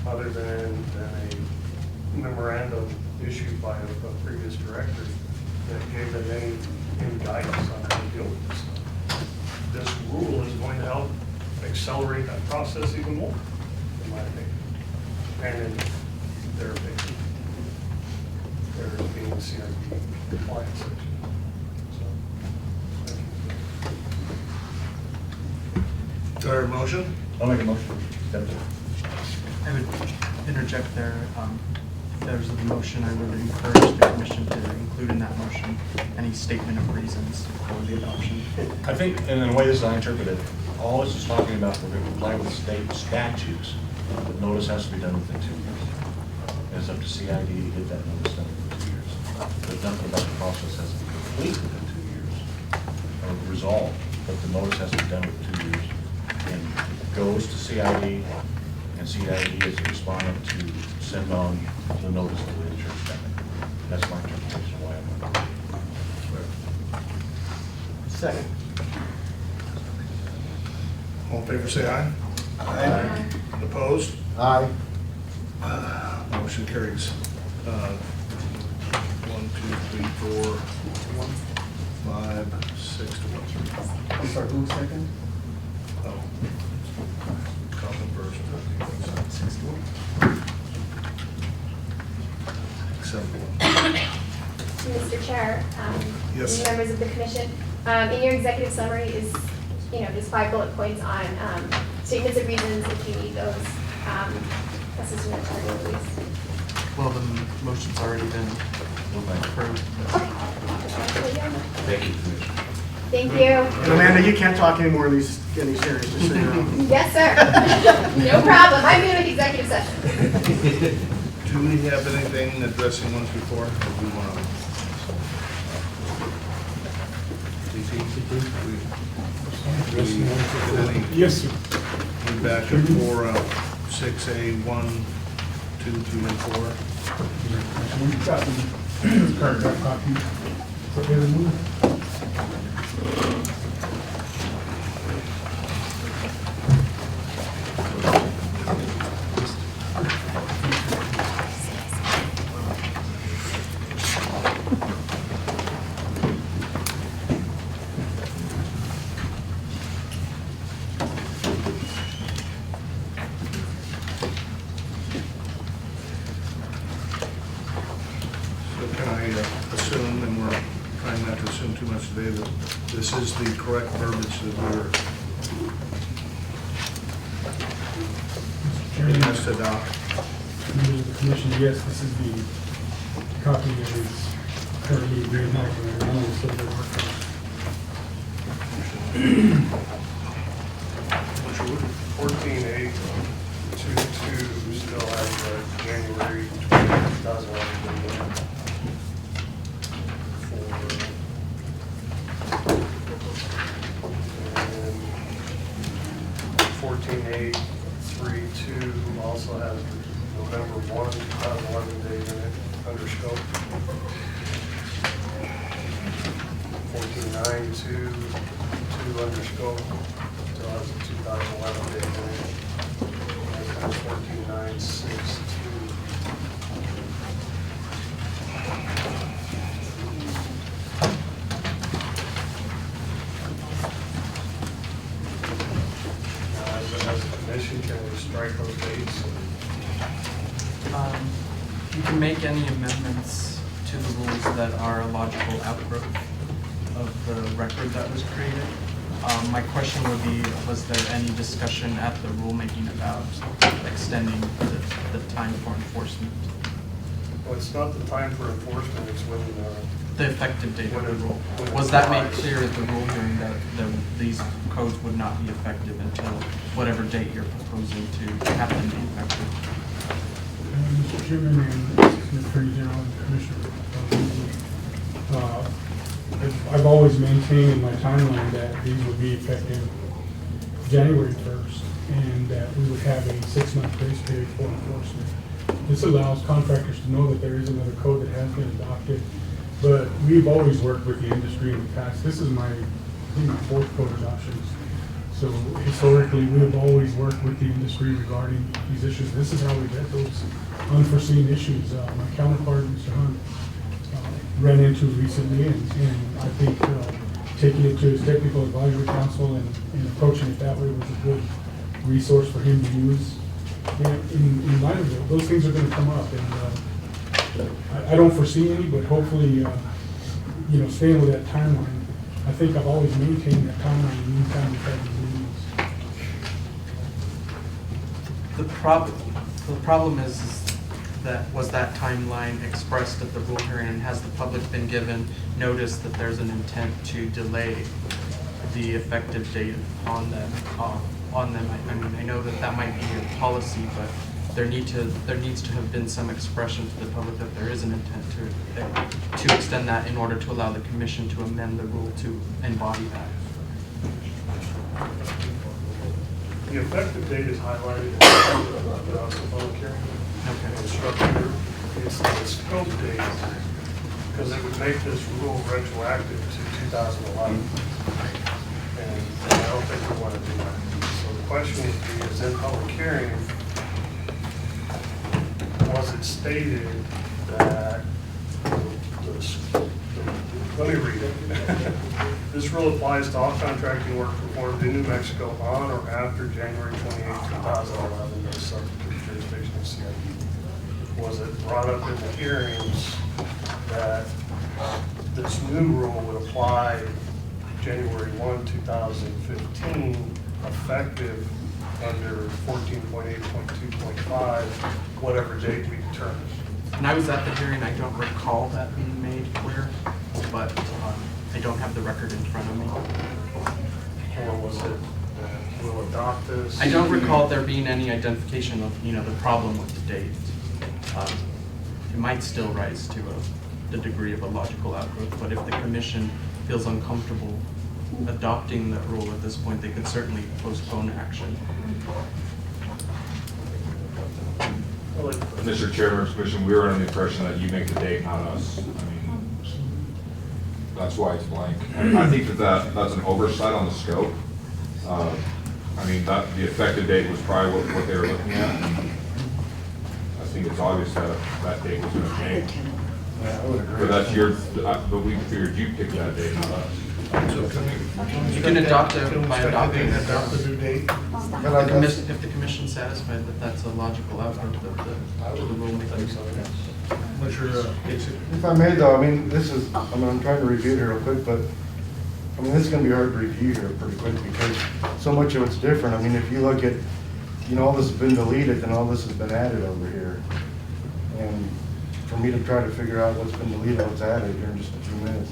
other than a memorandum issued by a previous director that gave them any guidance on how to deal with this stuff. This rule is going to help accelerate that process even more, in my opinion, and in their opinion. There being CID compliance section. So, thank you. Do I hear a motion? I'll make a motion. I would interject there. There's a motion. I would encourage the commission to include in that motion any statement of reasons for the adoption. I think, and in the way this is I interpret it, all this is talking about, we're going to comply with state statutes, but notice has to be done within 2 years. It's up to CID to get that notice done within 2 years. There's nothing about the process has to be complete within 2 years, or resolved, but the notice has to be done within 2 years. And it goes to CID, and CID is the respondent to send on the notice to the insurance company. That's my interpretation of why I'm on. Second. All in favor, say aye. Aye. Opposed? Aye. Motion carries. 1, 2, 3, 4, 5, 6 to 1. I'm sorry, who's second? Oh. Couple first. 6 to 1. 7 to 1. Mr. Chair, Yes. members of the commission, in your executive summary is, there's 5 bullet points on statements of reasons if you need those. Assistant Attorney, please. Well, the motion's already been approved. Thank you, Commissioner. Thank you. And Amanda, you can't talk anymore in these hearings, just so you know. Yes, sir. No problem. I'm good with executive session. Do we have anything addressing 1 through 4? Or do we want to? Yes, sir. We're back at 4, 6A, 1, 2, 3, and 4. We've got the paragraph copy. So they remove. So can I assume, and we're trying not to assume too much today, that this is the correct verbiage that we're being asked to adopt? Members of the commission, yes, this is the copy that is currently being acted on. So they're working. 14.8, 2.2 still has January 2011. And 14.8, 3.2 also has November 1, 2011 date in it, under scope. 14.9, 2 under scope, still has a 2011 date in it. And 14.9, 6, 2. As a commission, can we strike those dates? You can make any amendments to the rules that are a logical outgrowth of the record that was created. My question would be, was there any discussion at the rulemaking about extending the time for enforcement? Well, it's not the time for enforcement, it's when The effective date of the rule. when it Was that made applies. clear at the rule hearing that these codes would not be effective until whatever date you're proposing to have them be effective? Mr. Chairman and Assistant Attorney General and Commissioner, I've always maintained in my timeline that these would be effective January 1st and that we would have a 6-month grace period for enforcement. This allows contractors to know that there is another code that has been adopted, but we've always worked with the industry in the past. This is my 4th code adoptions. So historically, we have always worked with the industry regarding these issues. This is how we get those unforeseen issues. My counterpart, Mr. Hunt, ran into recently, and I think taking it to his technical advisory council and approaching it that way was a good resource for him to use. And in light of it, those things are going to come up, and I don't foresee any, but hopefully, staying with that timeline, I think I've always maintained that timeline anytime we've had these meetings. The problem is that timeline expressed at the rule hearing, and has the public been given notice that there's an intent to delay the effective date on them? I mean, I know that might be your policy, but there needs to have been some expression to the public that there is an intent to extend that in order to allow the commission to amend the rule to embody that. The effective date is highlighted in the public hearing. Okay. And structure, it's the scope date, because it would make this rule retroactive to 2011. And I don't think we want to do that. So the question would be, is in public hearing, because it stated that, let me read it. This rule applies to all contracting work performed in New Mexico on or after January 28, 2011, that is subject to the jurisdiction of CID. Was it brought up in the hearings that this new rule would apply January 1, 2015, effective under 14.8.2.5, whatever date we determine? And I was at the hearing, I don't recall that being made clear, but I don't have the record in front of me. Or was it, we'll adopt this? I don't recall there being any identification of, the problem with the date. It might still rise to the degree of a logical outgrowth, but if the commission feels uncomfortable adopting that rule at this point, they could certainly postpone action. Mr. Chairman, Commission, we were under the impression that you make the date, not us. I mean, that's why it's blank. I think that's an oversight on the scope. I mean, the effective date was probably what they were looking at. And I think it's obvious that that date was going to change. But that's but we figured you picked that date, not us. You can adopt it by adopting it. Adopt the new date? If the commission's satisfied that that's a logical outcome of the rulemaking. If I may though, I mean, I'm trying to review it here real quick, but, I mean, this is gonna be hard to review here pretty quick because so much of it's different. I mean, if you look at, all this has been deleted and all this has been added over here. And for me to try to figure out what's been deleted, what's added here in just a few minutes.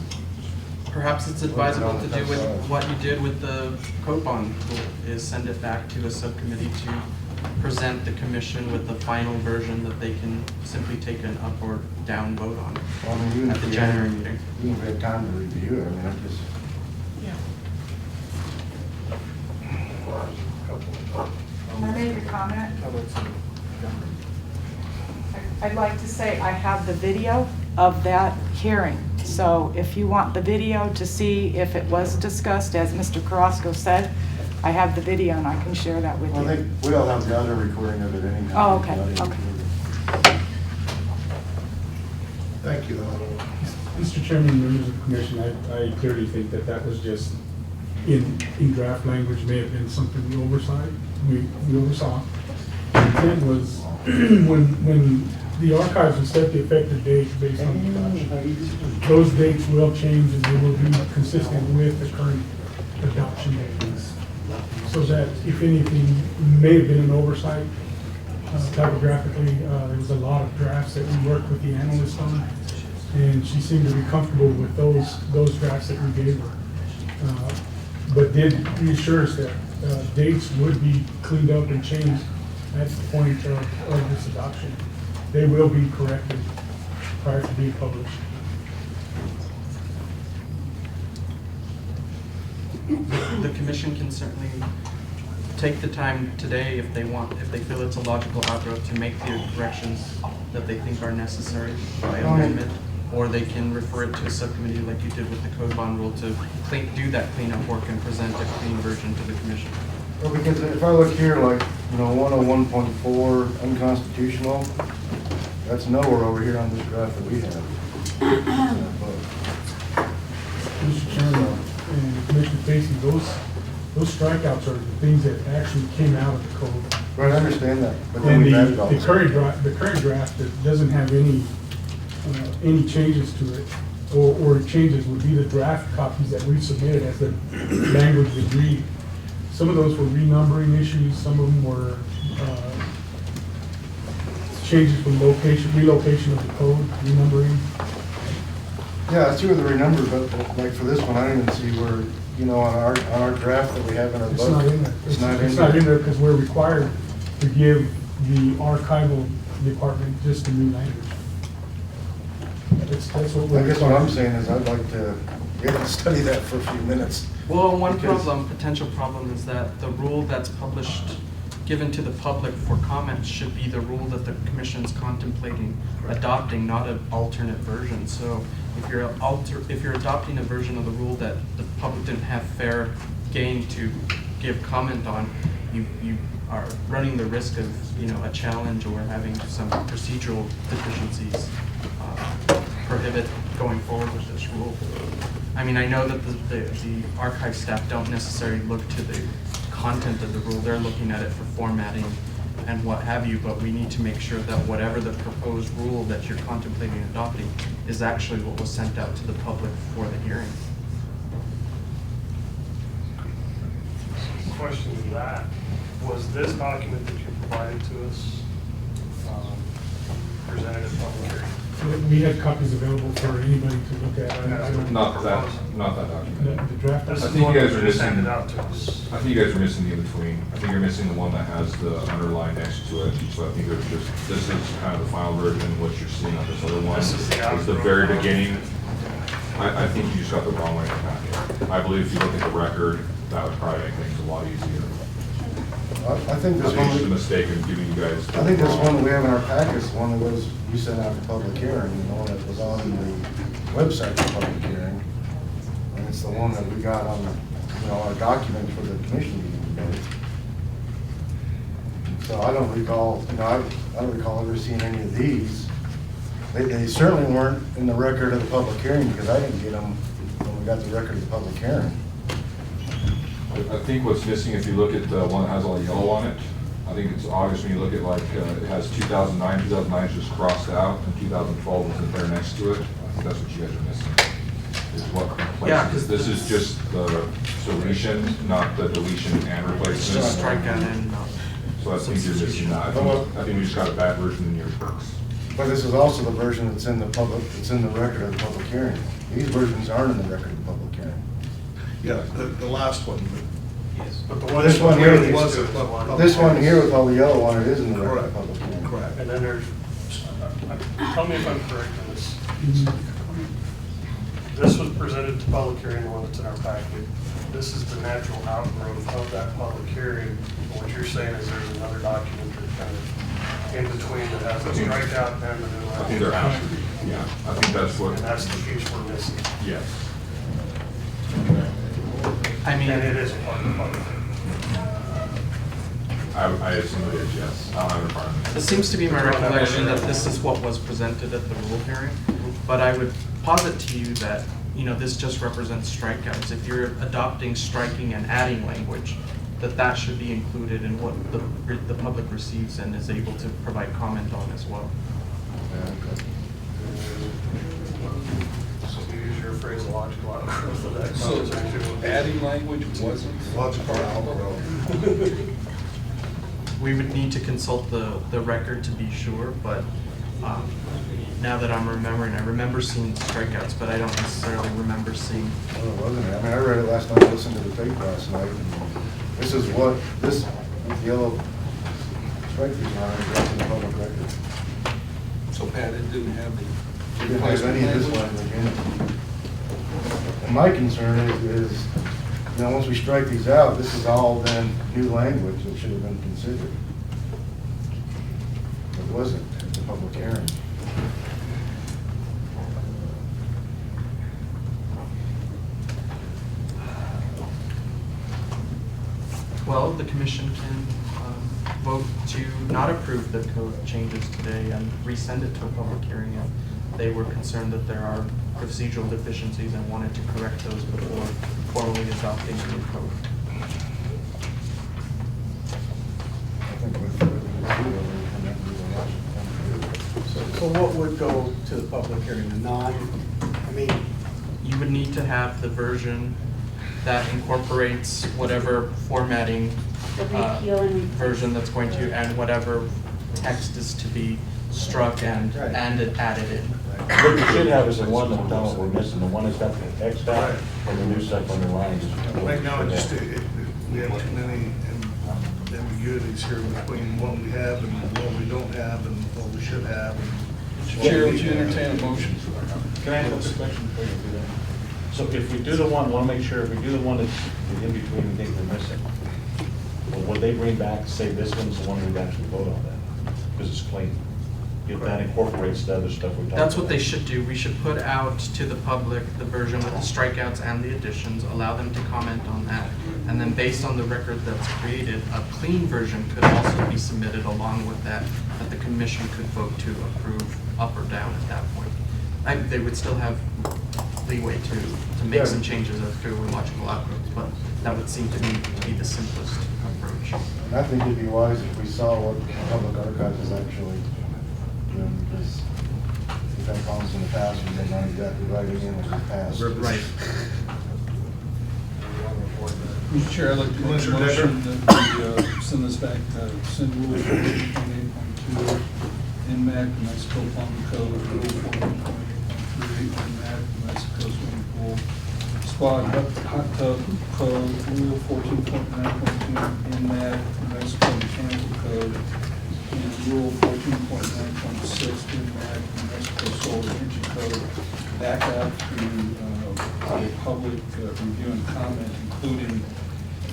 Perhaps it's advisable to do with what you did with the code bond rule, is send it back to a subcommittee to present the commission with the final version that they can simply take an up or down vote on at the January meeting. You don't have time to review it, I mean, Can I make a comment? I'd like to say I have the video of that hearing. So if you want the video to see if it was discussed, as Mr. Carrasco said, I have the video and I can share that with you. I think we all have the other recording of it anyhow. Oh, okay, okay. Thank you. Mr. Chairman, members of the commission, I clearly think that was just in draft language, may have been something we oversaw. The intent was when the archives will set the effective date based on the adoption. Those dates will change and they will be consistent with the current adoption dates. So that if anything may have been an oversight, typographically, there was a lot of drafts that we worked with the analyst on, and she seemed to be comfortable with those drafts that we gave her. But did reassure us that dates would be cleaned up and changed at the point of this adoption. They will be corrected prior to being published. The commission can certainly take the time today if they feel it's a logical outgrowth to make the corrections that they think are necessary by amendment, or they can refer it to a subcommittee like you did with the code bond rule to do that cleanup work and present a clean version to the commission. Well, because if I look here, like, 101.4 unconstitutional, that's nowhere over here on this draft that we have. Mr. Chairman and Commissioner Casey, those strikeouts are the things that actually came out of the code. Right, I understand that. But then And we've added all the this. current draft that doesn't have any changes to it, or changes would be the draft copies that we've submitted as the language would read. Some of those were renumbering issues, some of them were changes from relocation of the code, renumbering. Yeah, I see where the renumbered, but like for this one, I didn't even see where, on our draft that we have in our book. It's not in there. It's not in there because we're required to give the archival department just the new language. That's what we're. I guess what I'm saying is I'd like to be able to study that for a few minutes. Well, one potential problem is that the rule that's given to the public for comments should be the rule that the commission's contemplating adopting, not an alternate version. So if you're adopting a version of the rule that the public didn't have fair game to give comment on, you are running the risk of, a challenge or having some procedural deficiencies prohibit going forward with this rule. I mean, I know that the archive staff don't necessarily look to the content of the rule, they're looking at it for formatting and what have you, but we need to make sure that whatever the proposed rule that you're contemplating adopting is actually what was sent out to the public for the hearing. Question to that, was this document that you provided to us presented at public hearing? We had copies available for anybody to look at. I don't. Not that document. The draft. This I is think one you guys that are you sent missing. it out to us. I think you guys are missing the in-between. I think you're missing the one that has the underline next to it. So I think there's just, this is kind of the final version. What you're seeing on this other one This is the is the very beginning. I think you just got the wrong way in the packet. I believe if you look at the record, that would probably make things a lot easier. I think I this think it's a one, mistake in giving you guys. I think this one that we have in our packet is the one that was, you sent out for public hearing, the one that was on the website for public hearing. And it's the one that we got on, our document for the commission meeting today. So I don't recall, I don't recall ever seeing any of these. They certainly weren't in the record of the public hearing because I didn't get them when we got the record of the public hearing. I think what's missing, if you look at the one that has all the yellow on it, I think it's obvious when you look at it has 2009 is just crossed out, and 2012 is in there next to it. I think that's what you guys are missing. Is what replaces. Yeah, 'cause this is just the deletion, not the deletion and replacement. It's just strikeout and So I think you're missing that. I think we just got a bad version in your books. But this is also the version that's in the public, that's in the record of the public hearing. These versions aren't in the record of the public hearing. Yeah, the last one. But the one This one here, was this one here with all the yellow on it is in the record of the public hearing. Correct. And then there's, tell me if I'm correct on this. This was presented to public hearing, the one that's in our packet. This is the natural outgrowth of that public hearing. And what you're saying is there's another document that kind of in between that has the strikeout and the new. I think there has to be, yeah. I think that's what. And that's the piece we're missing. Yes. I mean, And it is a part of the public hearing. I assume it is, yes. I don't have it in front of me. it seems to be my recollection that this is what was presented at the rule hearing, but I would posit to you that, this just represents strikeouts. If you're adopting striking and adding language, that should be included in what the public receives and is able to provide comment on as well. So you use your phraseological outgrowth of that So conversation. adding language wasn't. Logical outgrowth. We would need to consult the record to be sure, but now that I'm remembering, I remember seeing strikeouts, but I don't necessarily remember seeing. Well, it wasn't. I mean, I read it last night, listened to the tape last night. And this is what, this yellow strike is on it, in the public record. So Pat, it didn't have the. We didn't have any of this language in it. And my concern is, once we strike these out, this is all then new language that should have been considered. It wasn't at the public hearing. Well, the commission can vote to not approve the code changes today and resend it to a public hearing if they were concerned that there are procedural deficiencies and wanted to correct those before formally adopting the new code. So what would go to the public hearing, You would need to have the version that incorporates whatever formatting The repeal and replace. version that's going to, and whatever text is to be struck and added in. What you should have is the one that we're missing, the one that's got the X out and the new stuff underlined. Right now, we have too many ambiguities here between what we have and what we don't have and what we should have. Chair, would you entertain a motion? Can I ask a question before you do that? So if we do the one, want to make sure, if we do the one that's in between, we think we're missing, well, would they bring back, say this one's the one we'd actually vote on then? Because it's clean. if that incorporates the other stuff we talked about. That's what they should do. We should put out to the public the version with the strikeouts and the additions, allow them to comment on that. And then based on the record that's created, a clean version could also be submitted along with that the commission could vote to approve up or down at that point. They would still have leeway to make some changes as to logical outcomes, but that would seem to me to be the simplest approach. And I think it'd be wise if we saw what public archives is actually doing, because we've had problems in the past when they're not exactly writing in what we passed. Right. Mr. Chair, I'd like to make a motion that we send this back, send Rule 14.8.2, NMAC, New Mexico Plumbing Code, Rule 14.3, NMAC, New Mexico Swimming Pool, Spa and Hot Tub Code, Rule 14.9.2, NMAC, New Mexico Mechanical Code, and Rule 14.9.6, NMAC, New Mexico Solar Energy Code, back out to a public review and comment, including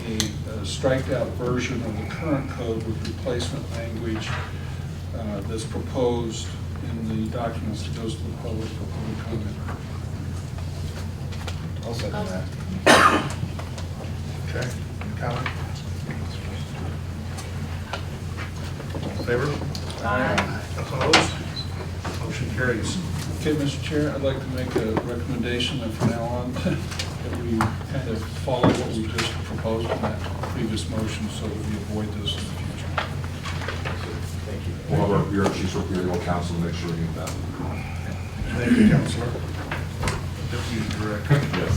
a striked out version of the current code with replacement language that's proposed in the documents that goes to the public for public comment. I'll second that. Okay, comment? All in favor? Aye. Opposed? Motion carries. Okay, Mr. Chair, I'd like to make a recommendation that from now on, that we kind of follow what we just proposed in that previous motion so that we avoid this in the future. Thank you. We'll have our bureau chiefs work with your legal counsel to make sure we get that. Thank you, Counselor. Deputy Director. Yes.